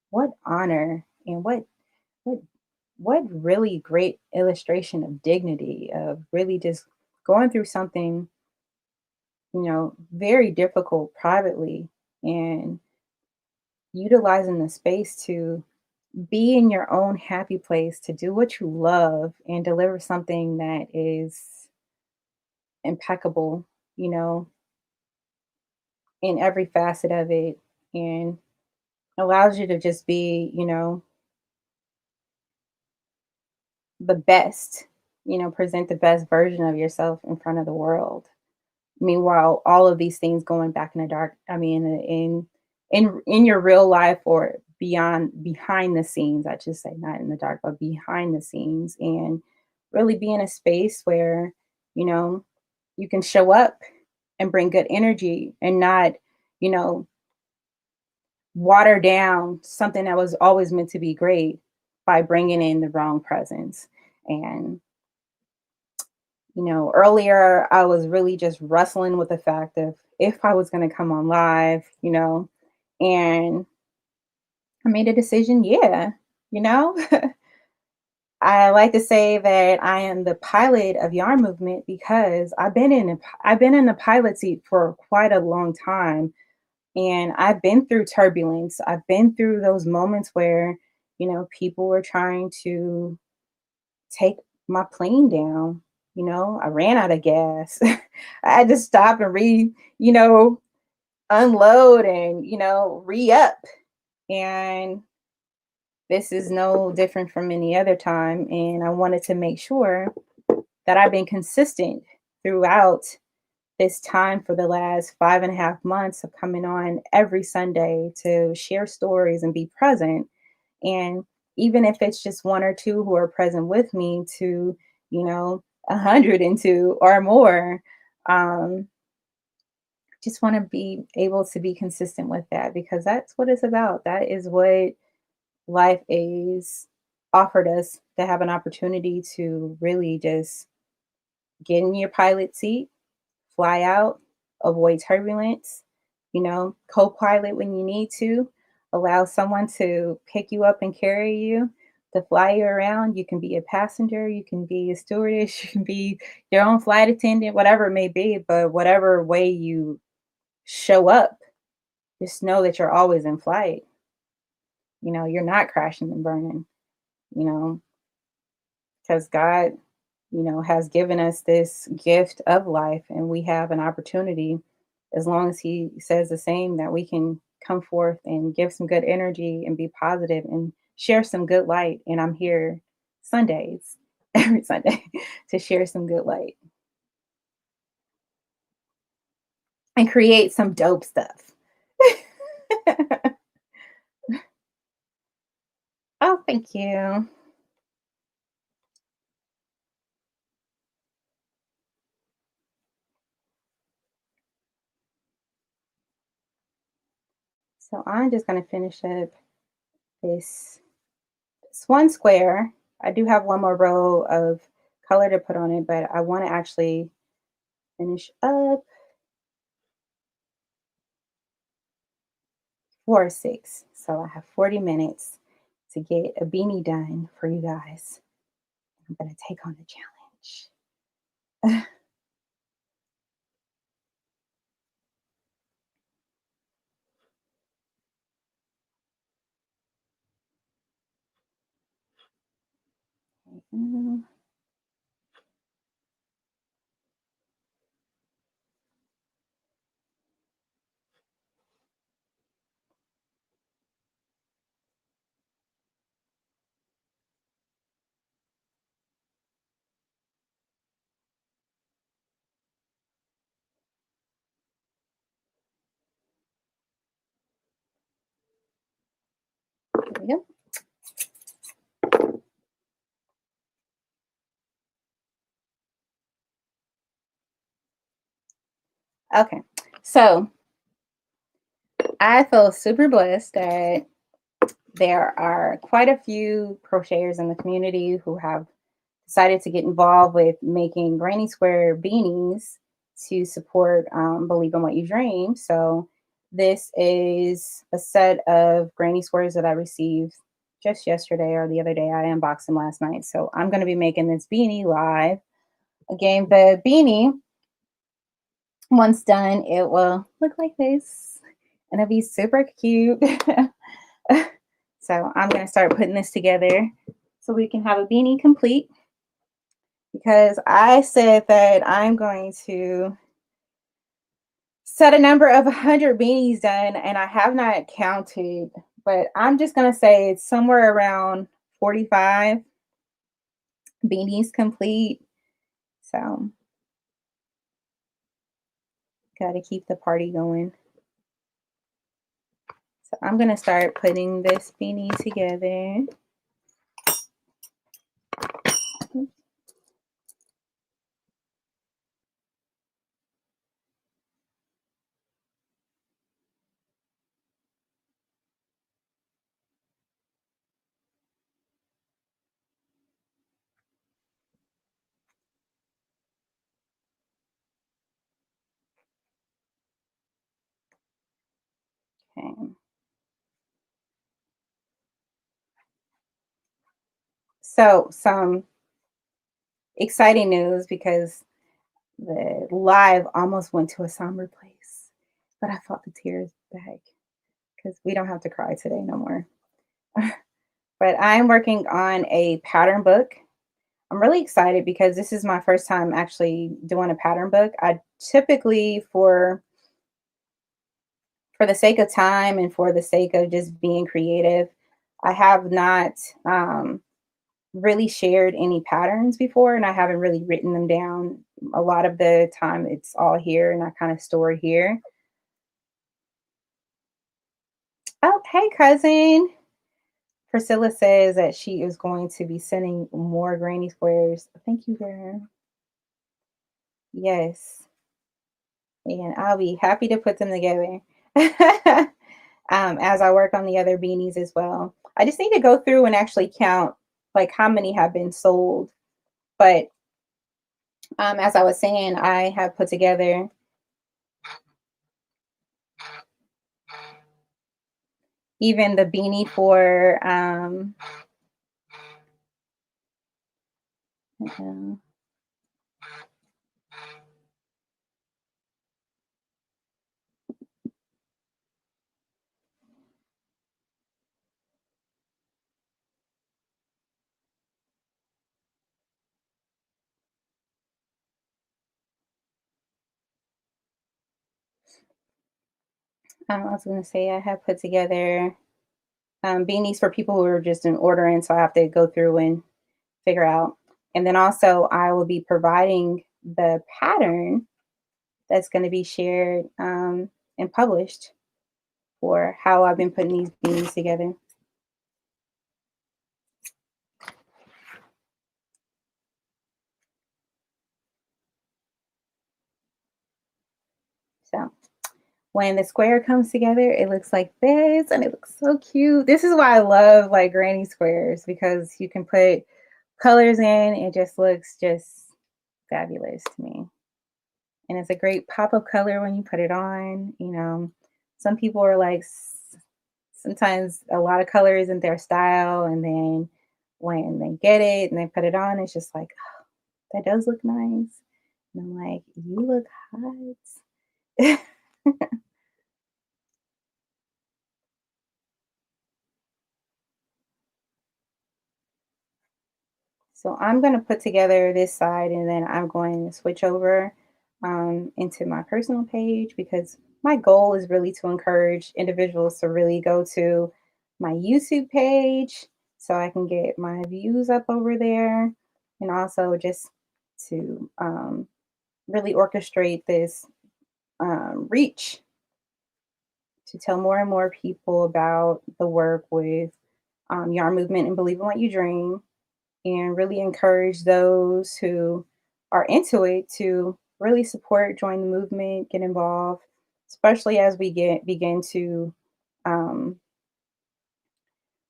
what honor and what what really great illustration of dignity, of really just going through something, very difficult privately, and utilizing the space to be in your own happy place, to do what you love and deliver something that is impeccable, you know, in every facet of it, and allows you to just be, the best, present the best version of yourself in front of the world. Meanwhile, all of these things going back in the dark, I mean, in your real life or behind the scenes, I should say, not in the dark, but behind the scenes, and really be in a space where, you know, you can show up and bring good energy and not, you know, water down something that was always meant to be great by bringing in the wrong presence. And earlier I was really just wrestling with the fact of if I was going to come on live, and I made a decision. Yeah, you know, I like to say that I am the pilot of Yarn Movement because I've been in the pilot seat for quite a long time, and I've been through turbulence. I've been through those moments where people were trying to take my plane down. I ran out of gas. I had to stop and unload and, re up. And this is no different from any other time. And I wanted to make sure that I've been consistent throughout this time for the last 5.5 months of coming on every Sunday to share stories and be present. And even if it's just one or two who are present with me to, 102 or more, um, just want to be able to be consistent with that because that's what it's about. That is what life is offered us, to have an opportunity to really just get in your pilot seat, fly out, avoid turbulence, co pilot when you need to, allow someone to pick you up and carry you, to fly you around. You can be a passenger, you can be a stewardess, you can be your own flight attendant, whatever it may be. But whatever way you show up, just know that you're always in flight. You're not crashing and burning, you know, because God, has given us this gift of life, and we have an opportunity, as long as He says the same, that we can come forth and give some good energy and be positive and share some good light. And I'm here Sundays, every Sunday, to share some good light and create some dope stuff. Oh, thank you. So I'm just going to finish up this It's one square. I do have one more row of color to put on it, but I want to actually finish up 4 or 6. So I have 40 minutes to get a beanie done for you guys. I'm going to take on the challenge. Mm, go. Okay, so I feel super blessed that there are quite a few crocheters in the community who have decided to get involved with making Granny Square beanies to support Believe in What You Dream. So this is a set of Granny Squares that I received just yesterday or the other day. I unboxed them last night. So I'm going to be making this beanie live. Again, the beanie, once done, it will look like this and it'll be super cute. So I'm going to start putting this together so we can have a beanie complete, because I said that I'm going to set a number of 100 beanies done, and I have not counted, but I'm just going to say it's somewhere around 45 beanies complete. So got to keep the party going. So I'm going to start putting this beanie together. Okay. So some exciting news, because the live almost went to a somber place, but I fought the tears back because we don't have to cry today no more. But I'm working on a pattern book. I'm really excited because this is my first time actually doing a pattern book. I typically, for the sake of time and for the sake of just being creative, I have not really shared any patterns before, and I haven't really written them down. A lot of the time it's all here and I kind of store it here. Oh, hey, cousin. Priscilla says that she is going to be sending more granny squares. Thank you, girl. Yes. And I'll be happy to put them together as I work on the other beanies as well. I just need to go through and actually count like how many have been sold. But as I was saying, I have put together even the beanie for I was going to say I have put together beanies for people who are just in ordering, so I have to go through and figure out. And then also I will be providing the pattern that's going to be shared and published for how I've been putting these beanies together. So when the square comes together, it looks like this and it looks so cute. This is why I love like granny squares, because you can put colors in. It just looks just fabulous to me. And it's a great pop of color when you put it on. You know, some people are like, sometimes a lot of color isn't their style. And then when they get it and they put it on, it's just like, oh, that does look nice. And I'm like, you look hot. So I'm going to put together this side, and then I'm going to switch over into my personal page, because my goal is really to encourage individuals to really go to my YouTube page so I can get my views up over there, and also just to really orchestrate this reach to tell more and more people about the work with yarn movement and believe in what you dream, and really encourage those who are into it to really support, join the movement, get involved, especially as we begin to um,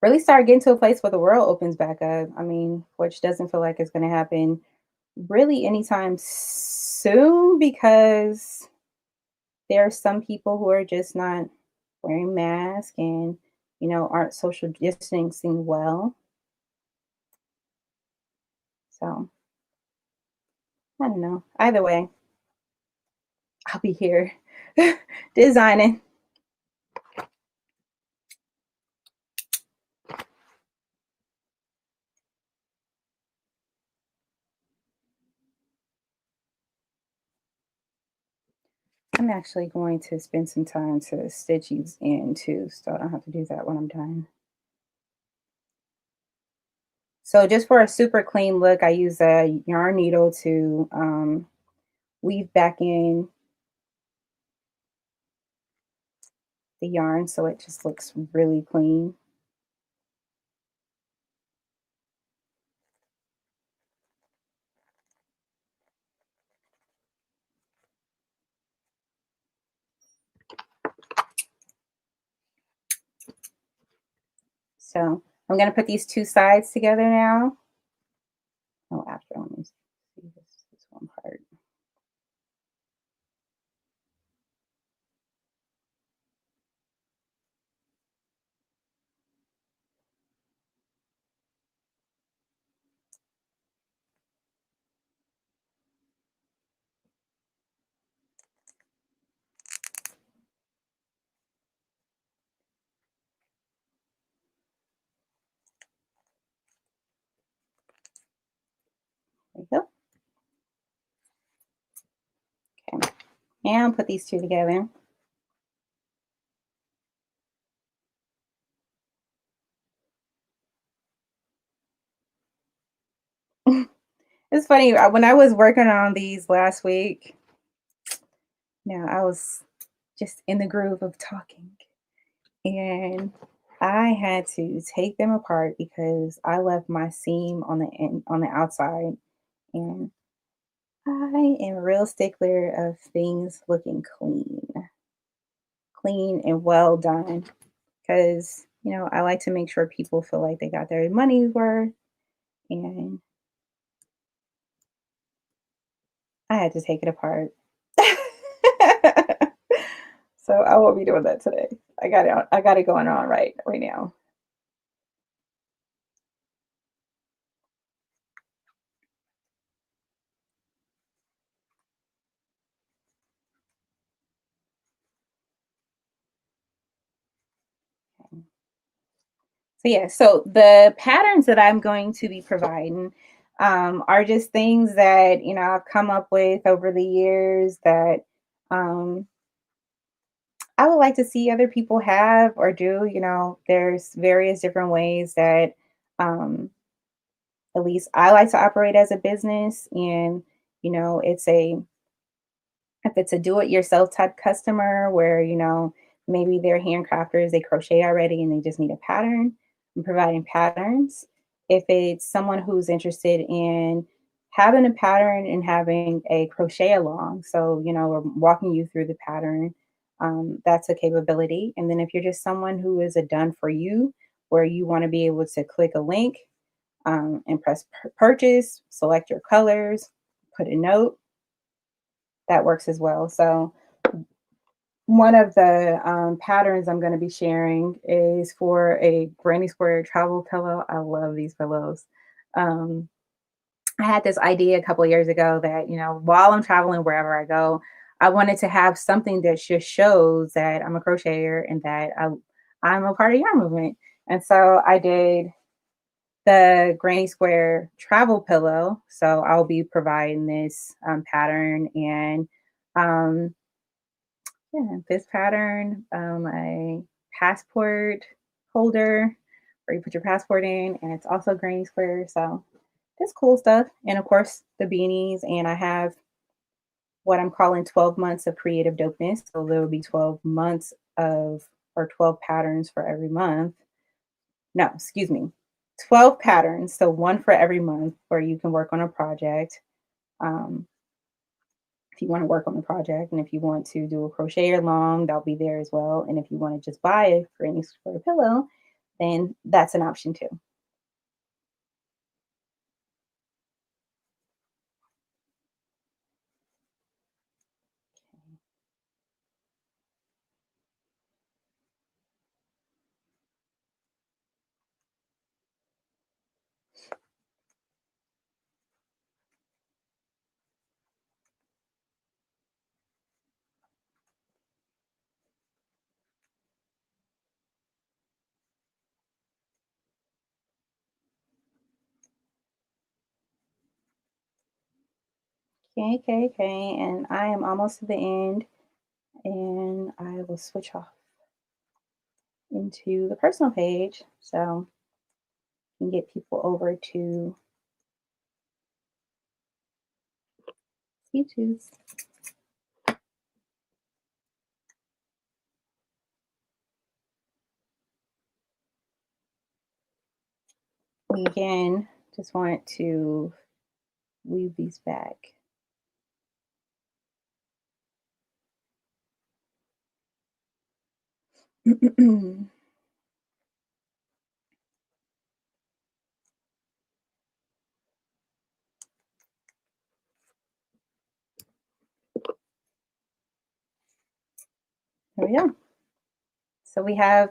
really start getting to a place where the world opens back up. I mean, which doesn't feel like it's going to happen really anytime soon because there are some people who are just not wearing masks and aren't social distancing well. So I don't know. Either way, I'll be here designing. I'm actually going to spend some time to stitch these in too, so I don't have to do that when I'm done. So just for a super clean look, I use a yarn needle to weave back in the yarn so it just looks really clean. So I'm going to put these two sides together now. Oh, after, let me see this one part. There we go. Okay. And put these two together. It's funny, when I was working on these last week, I was just in the groove of talking. And I had to take them apart because I left my seam on the outside, and I am a real stickler of things looking clean and well done because I like to make sure people feel like they got their money's worth, and I had to take it apart. So I won't be doing that today. I got it going on right now. So yeah, so the patterns that I'm going to be providing are just things that I've come up with over the years that um, I would like to see other people have or do. There's various different ways that um, at least I like to operate as a business, and it's a if it's a do-it-yourself type customer where, maybe they're handcrafters, they crochet already and they just need a pattern, I'm providing patterns. If it's someone who's interested in having a pattern and having a crochet along, so, we're walking you through the pattern, that's a capability. And then if you're just someone who is a done for you, where you want to be able to click a link and press purchase, select your colors, put a note, that works as well. So one of the patterns I'm going to be sharing is for a Granny Square travel pillow. I love these pillows. Um, I had this idea a couple of years ago that, while I'm traveling wherever I go, I wanted to have something that just shows that I'm a crocheter and that I'm a part of yarn movement. And so I did the Granny Square travel pillow. So I'll be providing this pattern and um, yeah, this pattern, a passport holder where you put your passport in, and it's also Granny Square. So this cool stuff. And of course, the beanies. And I have what I'm calling 12 months of creative dopeness. So there will be 12 months of, or 12 patterns for every month. no, excuse me, 12 patterns. So one for every month where you can work on a project. Um, if you want to work on the project and if you want to do a crochet along, that'll be there as well. And if you want to just buy a granny square pillow, then that's an option too. Okay, okay, okay. And I am almost to the end and I will switch off into the personal page so you can get people over to YouTube. We again just want to weave these back. There we go. So we have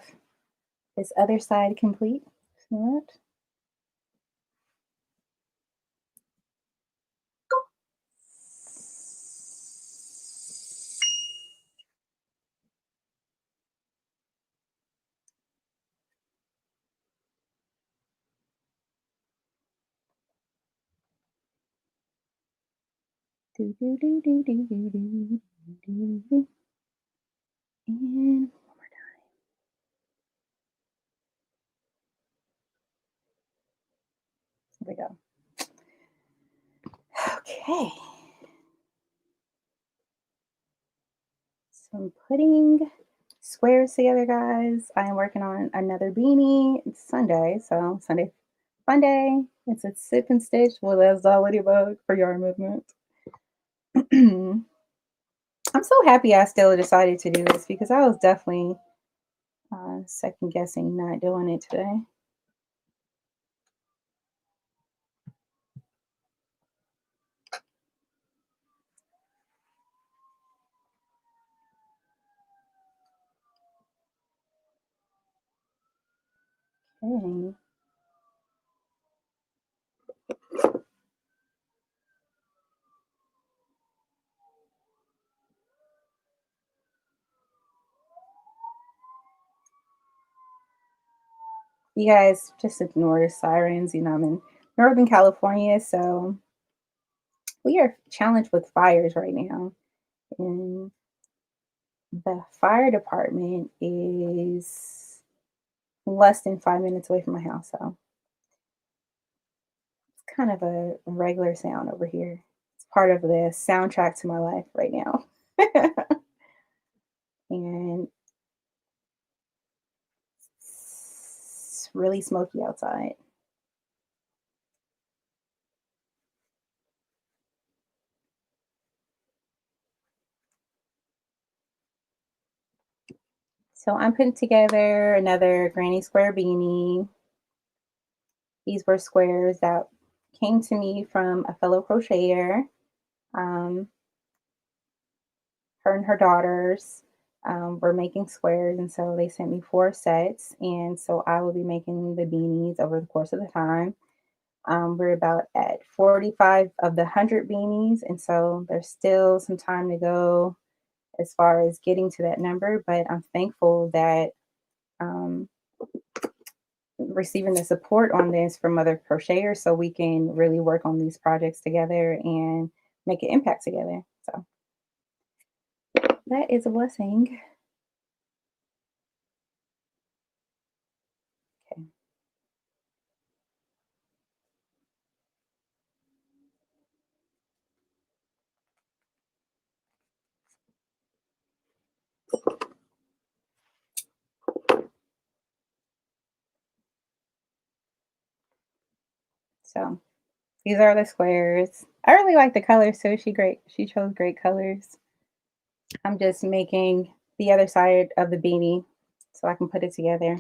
this other side complete. See that? Do, do, do, do, do, do, do, do, do. And there we go. Okay. So I'm putting squares together, guys. I am working on another beanie. It's Sunday, so Sunday fun day. It's a sip and stitch with a Ladybug for yarn movement. I'm so happy I still decided to do this because I was definitely second guessing not doing it today. Okay. You guys just ignore the sirens. You know, I'm in Northern California, so we are challenged with fires right now. And the fire department is less than 5 minutes away from my house. So it's kind of a regular sound over here. It's part of the soundtrack to my life right now. And it's really smoky outside. So I'm putting together another granny square beanie. These were squares that came to me from a fellow crocheter. Um, her and her daughters were making squares, and so they sent me 4 sets. And so I will be making the beanies over the course of the time. We're about at 45 of the 100 beanies, and so there's still some time to go as far as getting to that number. But I'm thankful that um, receiving the support on this from other crocheters so we can really work on these projects together and make an impact together. So that is a blessing. Okay. So these are the squares. I really like the colors too. She chose great colors. I'm just making the other side of the beanie so I can put it together.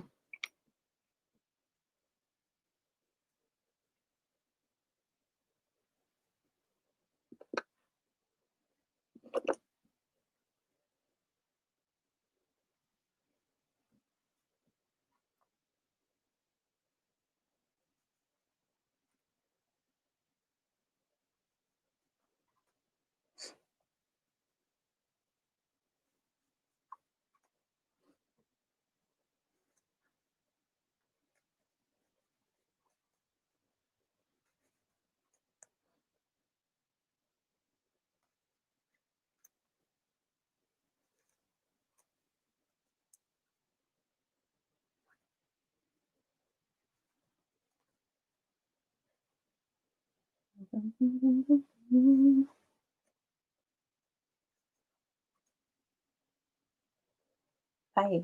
Hi.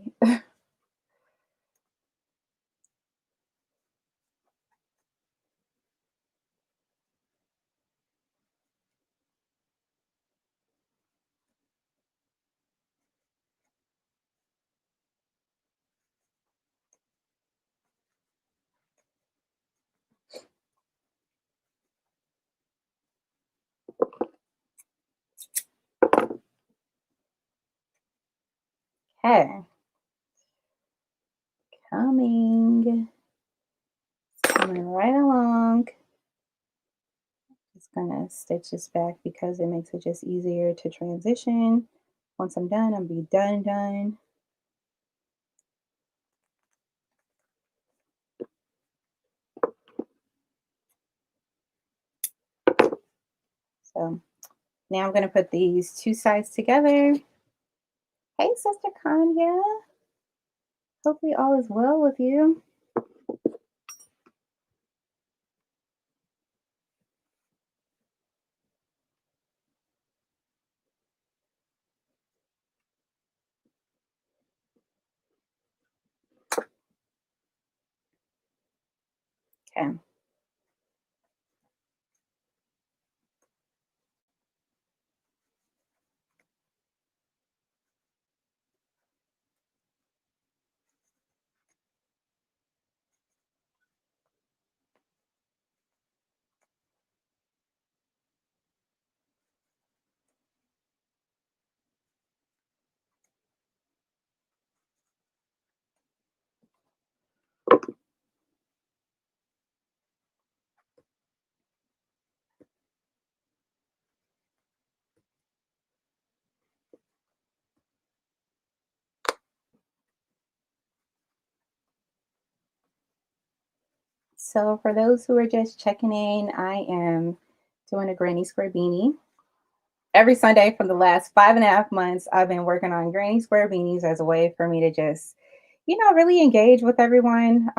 Okay. Coming. Coming right along. Just gonna stitch this back because it makes it just easier to transition. Once I'm done, I'll be done. So now I'm gonna put these two sides together. Hey, Sister Kanya. Hopefully all is well with you. Okay. So for those who are just checking in, I am doing a granny square beanie. Every Sunday for the last 5.5 months, I've been working on granny square beanies as a way for me to just, really engage with everyone.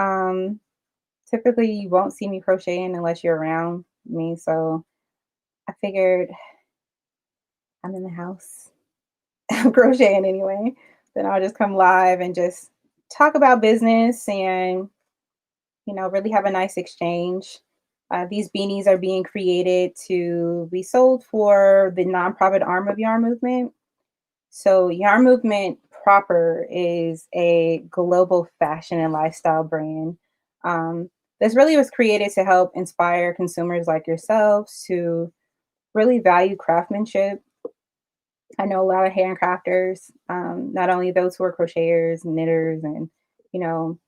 Typically, you won't see me crocheting unless you're around me. So I figured I'm in the house, I'm crocheting anyway. Then I'll just come live and just talk about business and, really have a nice exchange. These beanies are being created to be sold for the nonprofit arm of Yarn Movement. So, Yarn Movement proper is a global fashion and lifestyle brand. Um, this really was created to help inspire consumers like yourselves to really value craftsmanship. I know a lot of handcrafters, not only those who are crocheters, knitters, and you know,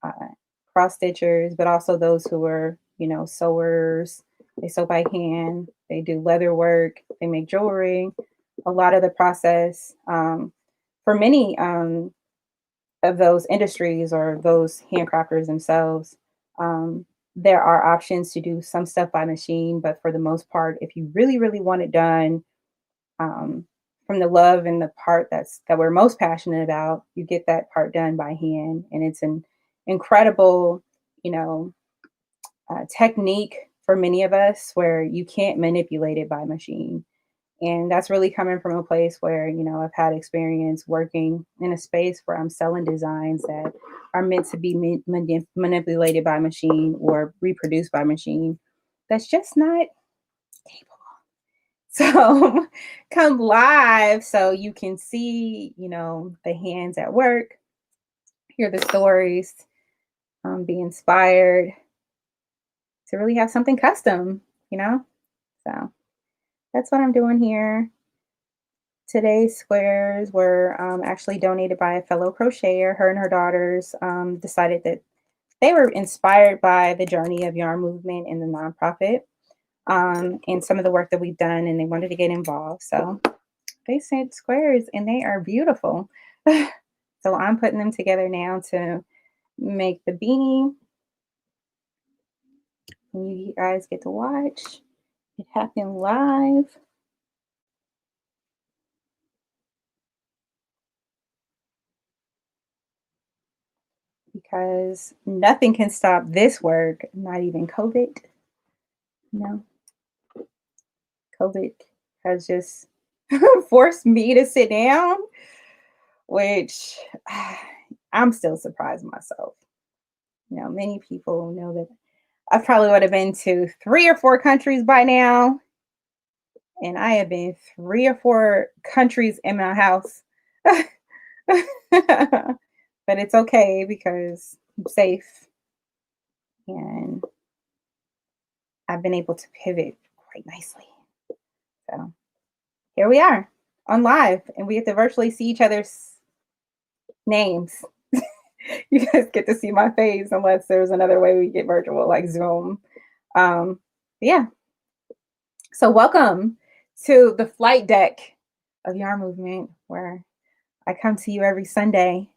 uh, cross stitchers, but also those who are, sewers. They sew by hand. They do leather work. They make jewelry. A lot of the process for many of those industries or those handcrafters themselves, there are options to do some stuff by machine. But for the most part, if you really, really want it done um, from the love and the part that we're most passionate about, you get that part done by hand, and it's an incredible, you know, technique for many of us where you can't manipulate it by machine. And that's really coming from a place where, I've had experience working in a space where I'm selling designs that are meant to be manipulated by machine or reproduced by machine. That's just not capable. So come live so you can see, the hands at work, hear the stories, be inspired to really have something custom, you know? So that's what I'm doing here. Today's squares were actually donated by a fellow crocheter. Her and her daughters decided that they were inspired by the journey of yarn movement and the nonprofit and some of the work that we've done, and they wanted to get involved. So they sent squares, and they are beautiful. So I'm putting them together now to make the beanie. And you guys get to watch it happen live. Because nothing can stop this work, not even COVID. You know, COVID has just forced me to sit down, which I'm still surprised myself. Many people know that I probably would have been to 3 or 4 countries by now, and I have been 3 or 4 countries in my house. But it's okay because I'm safe and I've been able to pivot quite nicely. So here we are on live, and we get to virtually see each other's names. You guys get to see my face unless there's another way we get virtual, like Zoom. Yeah. So welcome to the flight deck of Yarn Movement, where I come to you every Sunday.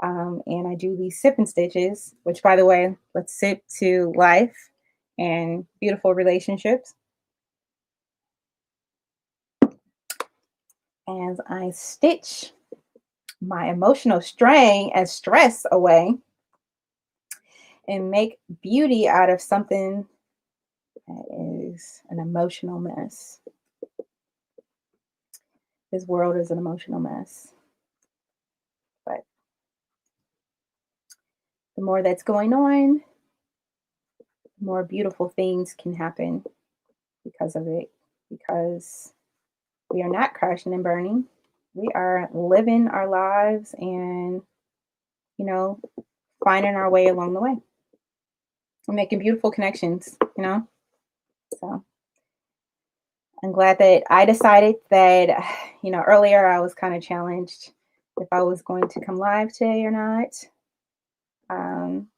And I do these sip and stitches, which, by the way, let's sip to life and beautiful relationships. As I stitch my emotional strain and stress away and make beauty out of something that is an emotional mess. This world is an emotional mess. But the more that's going on, the more beautiful things can happen because of it. Because we are not crashing and burning. We are living our lives and, finding our way along the way. We're making beautiful connections, So I'm glad that I decided that, earlier I was kind of challenged if I was going to come live today or not. Um,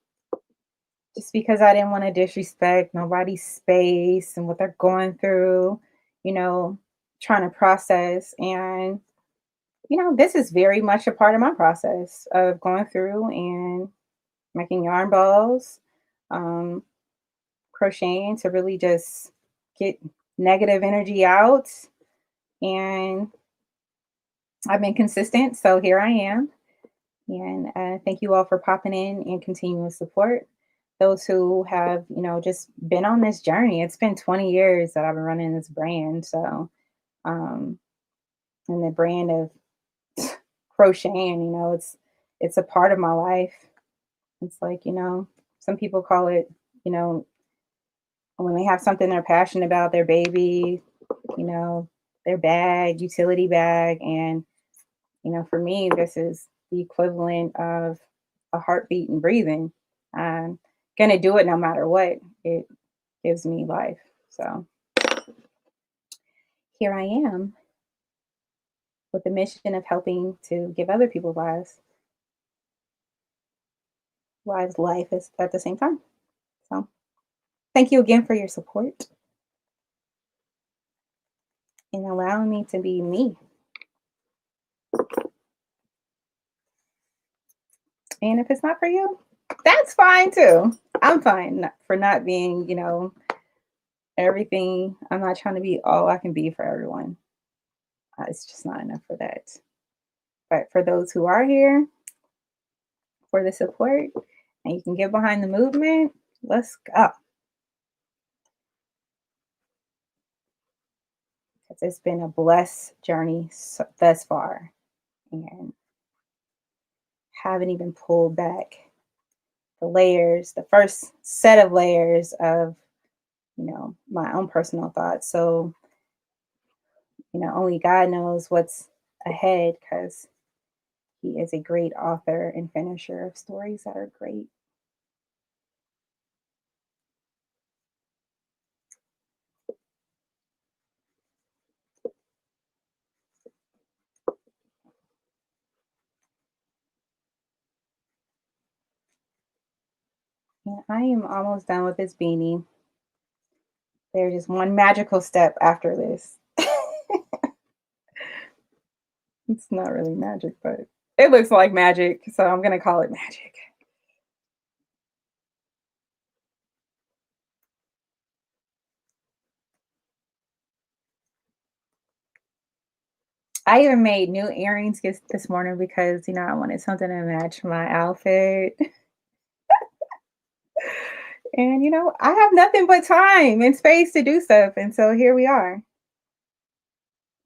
just because I didn't want to disrespect nobody's space and what they're going through, trying to process. And, this is very much a part of my process of going through and making yarn balls, crocheting to really just get negative energy out. And I've been consistent, so here I am. And thank you all for popping in and continuing support. Those who have, just been on this journey. It's been 20 years that I've been running this brand. So, and the brand of crocheting, it's a part of my life. It's like, some people call it, when they have something they're passionate about, their baby, their bag, utility bag. And, for me, this is the equivalent of a heartbeat and breathing. I'm going to do it no matter what. It gives me life. So here I am with the mission of helping to give other people life is at the same time. So thank you again for your support and allowing me to be me. And if it's not for you, that's fine too. I'm fine for not being, everything. I'm not trying to be all I can be for everyone. It's just not enough for that. But for those who are here for the support and you can get behind the movement, let's go. because it's been a blessed journey thus far, and haven't even pulled back the layers, the first set of layers of, my own personal thoughts. So, only God knows what's ahead because he is a great author and finisher of stories that are great. And I am almost done with this beanie. There's just one magical step after this. It's not really magic, but it looks like magic, so I'm gonna call it magic. I even made new earrings this morning because I wanted something to match my outfit. And I have nothing but time and space to do stuff, and so here we are.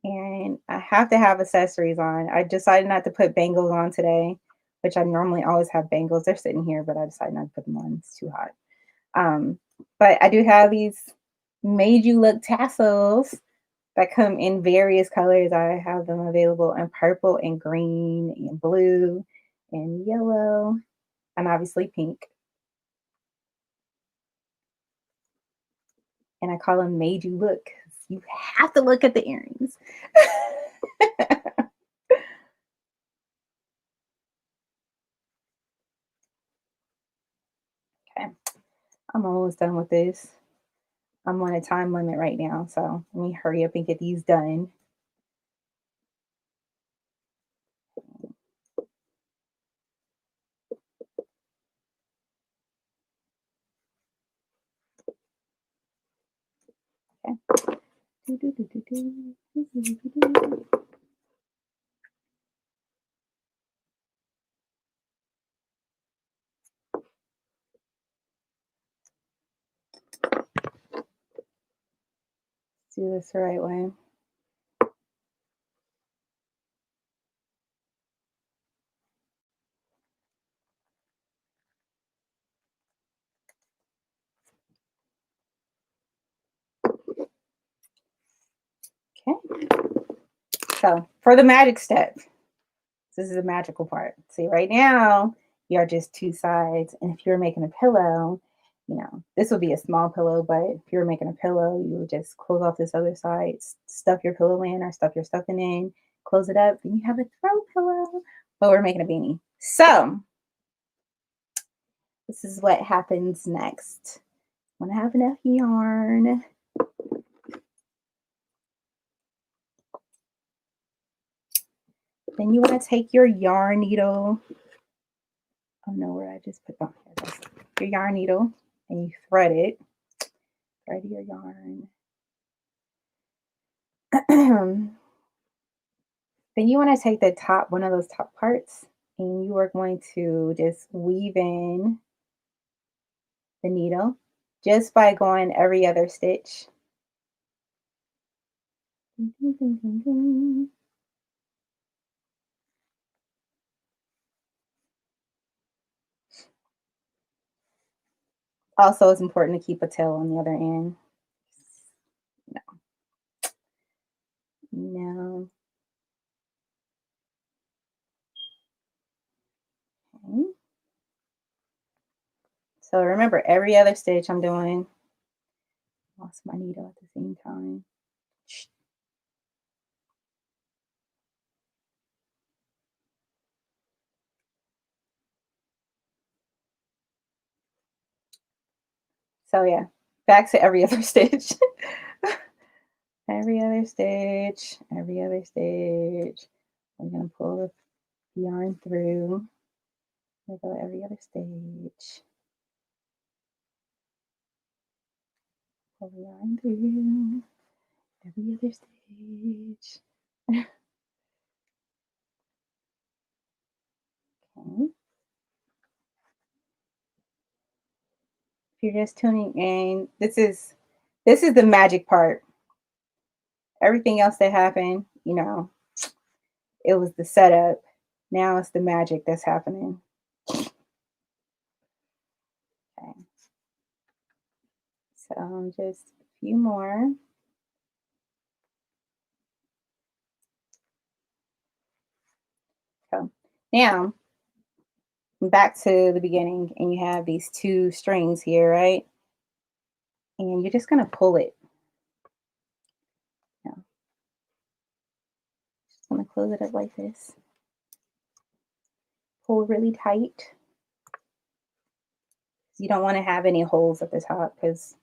And I have to have accessories on. I decided not to put bangles on today, which I normally always have bangles. They're sitting here, but I decided not to put them on. It's too hot. Um, but I do have these made you look tassels that come in various colors. I have them available in purple and green and blue and yellow and obviously pink. And I call them made you look because you have to look at the earrings. Okay, I'm almost done with this. I'm on a time limit right now, so let me hurry up and get these done. Okay. Do this the right way. Okay. So for the magic step, this is the magical part. See, right now, you are just two sides. And if you're making a pillow, this would be a small pillow, but if you're making a pillow, you would just close off this other side, stuff your pillow in or stuff your stuffing in, close it up, and you have a throw pillow. But we're making a beanie. So this is what happens next. When I have enough yarn, then you want to take your yarn needle. Oh no, where I just put that? Your yarn needle, and you thread it. Thread your yarn. Then you want to take the top, one of those top parts, and you are going to just weave in the needle just by going every other stitch. Also, it's important to keep a tail on the other end. No. Okay. So remember, every other stitch I'm doing, lost my needle at the same time. So yeah, back to every other stitch. Every other stitch, every other stitch. I'm gonna pull the yarn through. I go every other stitch. Pull the yarn through. Every other stitch. Okay. If you're just tuning in, this is the magic part. Everything else that happened, you know, it was the setup. Now it's the magic that's happening. Okay. So just a few more. So now back to the beginning, and you have these two strings here, right? And you're just gonna pull it. Yeah, just gonna close it up like this. Pull really tight. You don't want to have any holes at the top because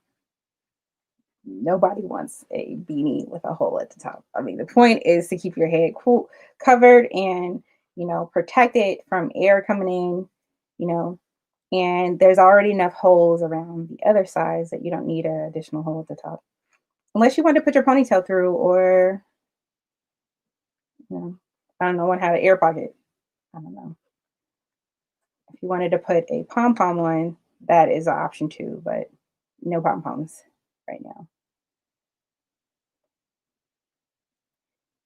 nobody wants a beanie with a hole at the top. I mean, the point is to keep your head cool, covered, and protect it from air coming in. You know, and there's already enough holes around the other sides that you don't need an additional hole at the top, unless you want to put your ponytail through, or I don't know, want to have an air pocket. I don't know. If you wanted to put a pom pom one, that is an option too, but no pom poms right now.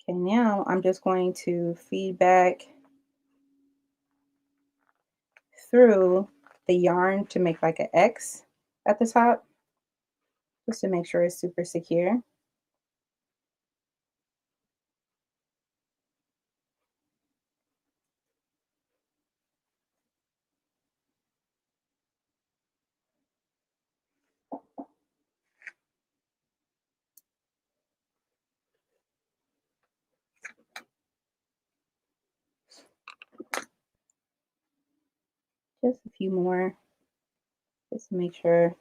Okay, now I'm just going to feed back through the yarn to make like an X at the top, just to make sure it's super secure. Just a few more, just to make sure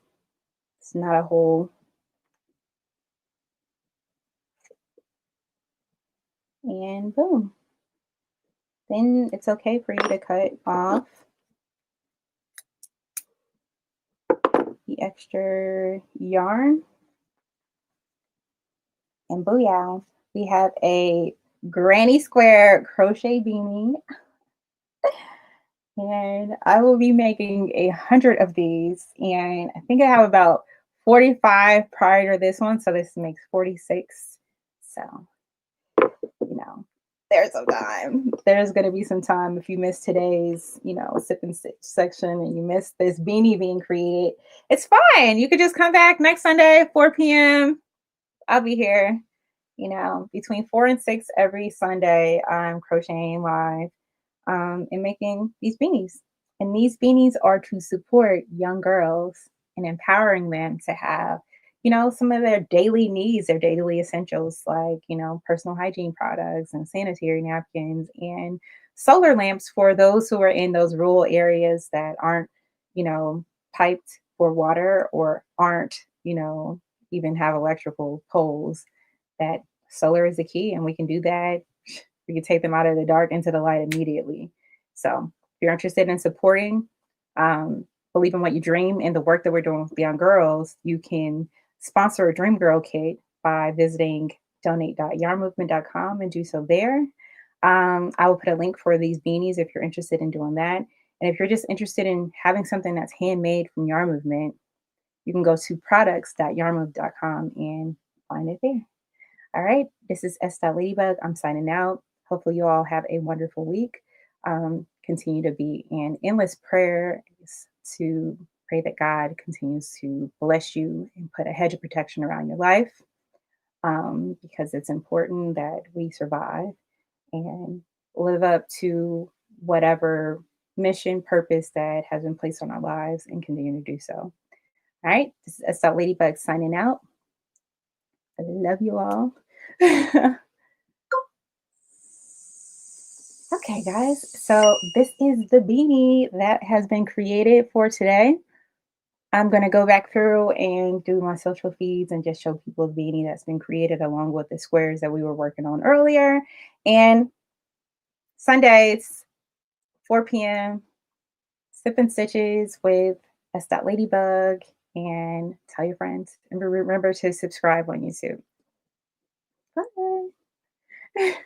it's not a hole. And boom. Then it's okay for you to cut off the extra yarn. And booyah, we have a granny square crochet beanie. And I will be making 100 of these. And I think I have about 45 prior to this one. So this makes 46. So, there's some time. There's going to be some time if you missed today's, sip and stitch section and you missed this beanie being created. It's fine. You could just come back next Sunday, 4 p.m. I'll be here, between 4 and 6 every Sunday. I'm crocheting live and making these beanies. And these beanies are to support young girls and empowering them to have, some of their daily needs, their daily essentials, like, personal hygiene products and sanitary napkins and solar lamps for those who are in those rural areas that aren't, piped for water or aren't, even have electrical poles. That solar is the key, and we can do that. We can take them out of the dark into the light immediately. So if you're interested in supporting, believe in what you dream and the work that we're doing with Beyond Girls, you can sponsor a Dream Girl kit by visiting donate.yarnmovement.com and do so there. I will put a link for these beanies if you're interested in doing that. And if you're just interested in having something that's handmade from Yarn Movement, you can go to products.yarnmove.com and find it there. All right. This is S. Ladybug. I'm signing out. Hopefully, you all have a wonderful week. Continue to be in endless prayer to pray that God continues to bless you and put a hedge of protection around your life, because it's important that we survive and live up to whatever mission, purpose that has been placed on our lives and continue to do so. All right. This is S. Ladybug signing out. I love you all. Okay, guys. So this is the beanie that has been created for today. I'm going to go back through and do my social feeds and just show people the beanie that's been created along with the squares that we were working on earlier. And Sundays, 4 p.m., Sip and Stitches with S. Ladybug, and tell your friends. And remember to subscribe on YouTube. Bye.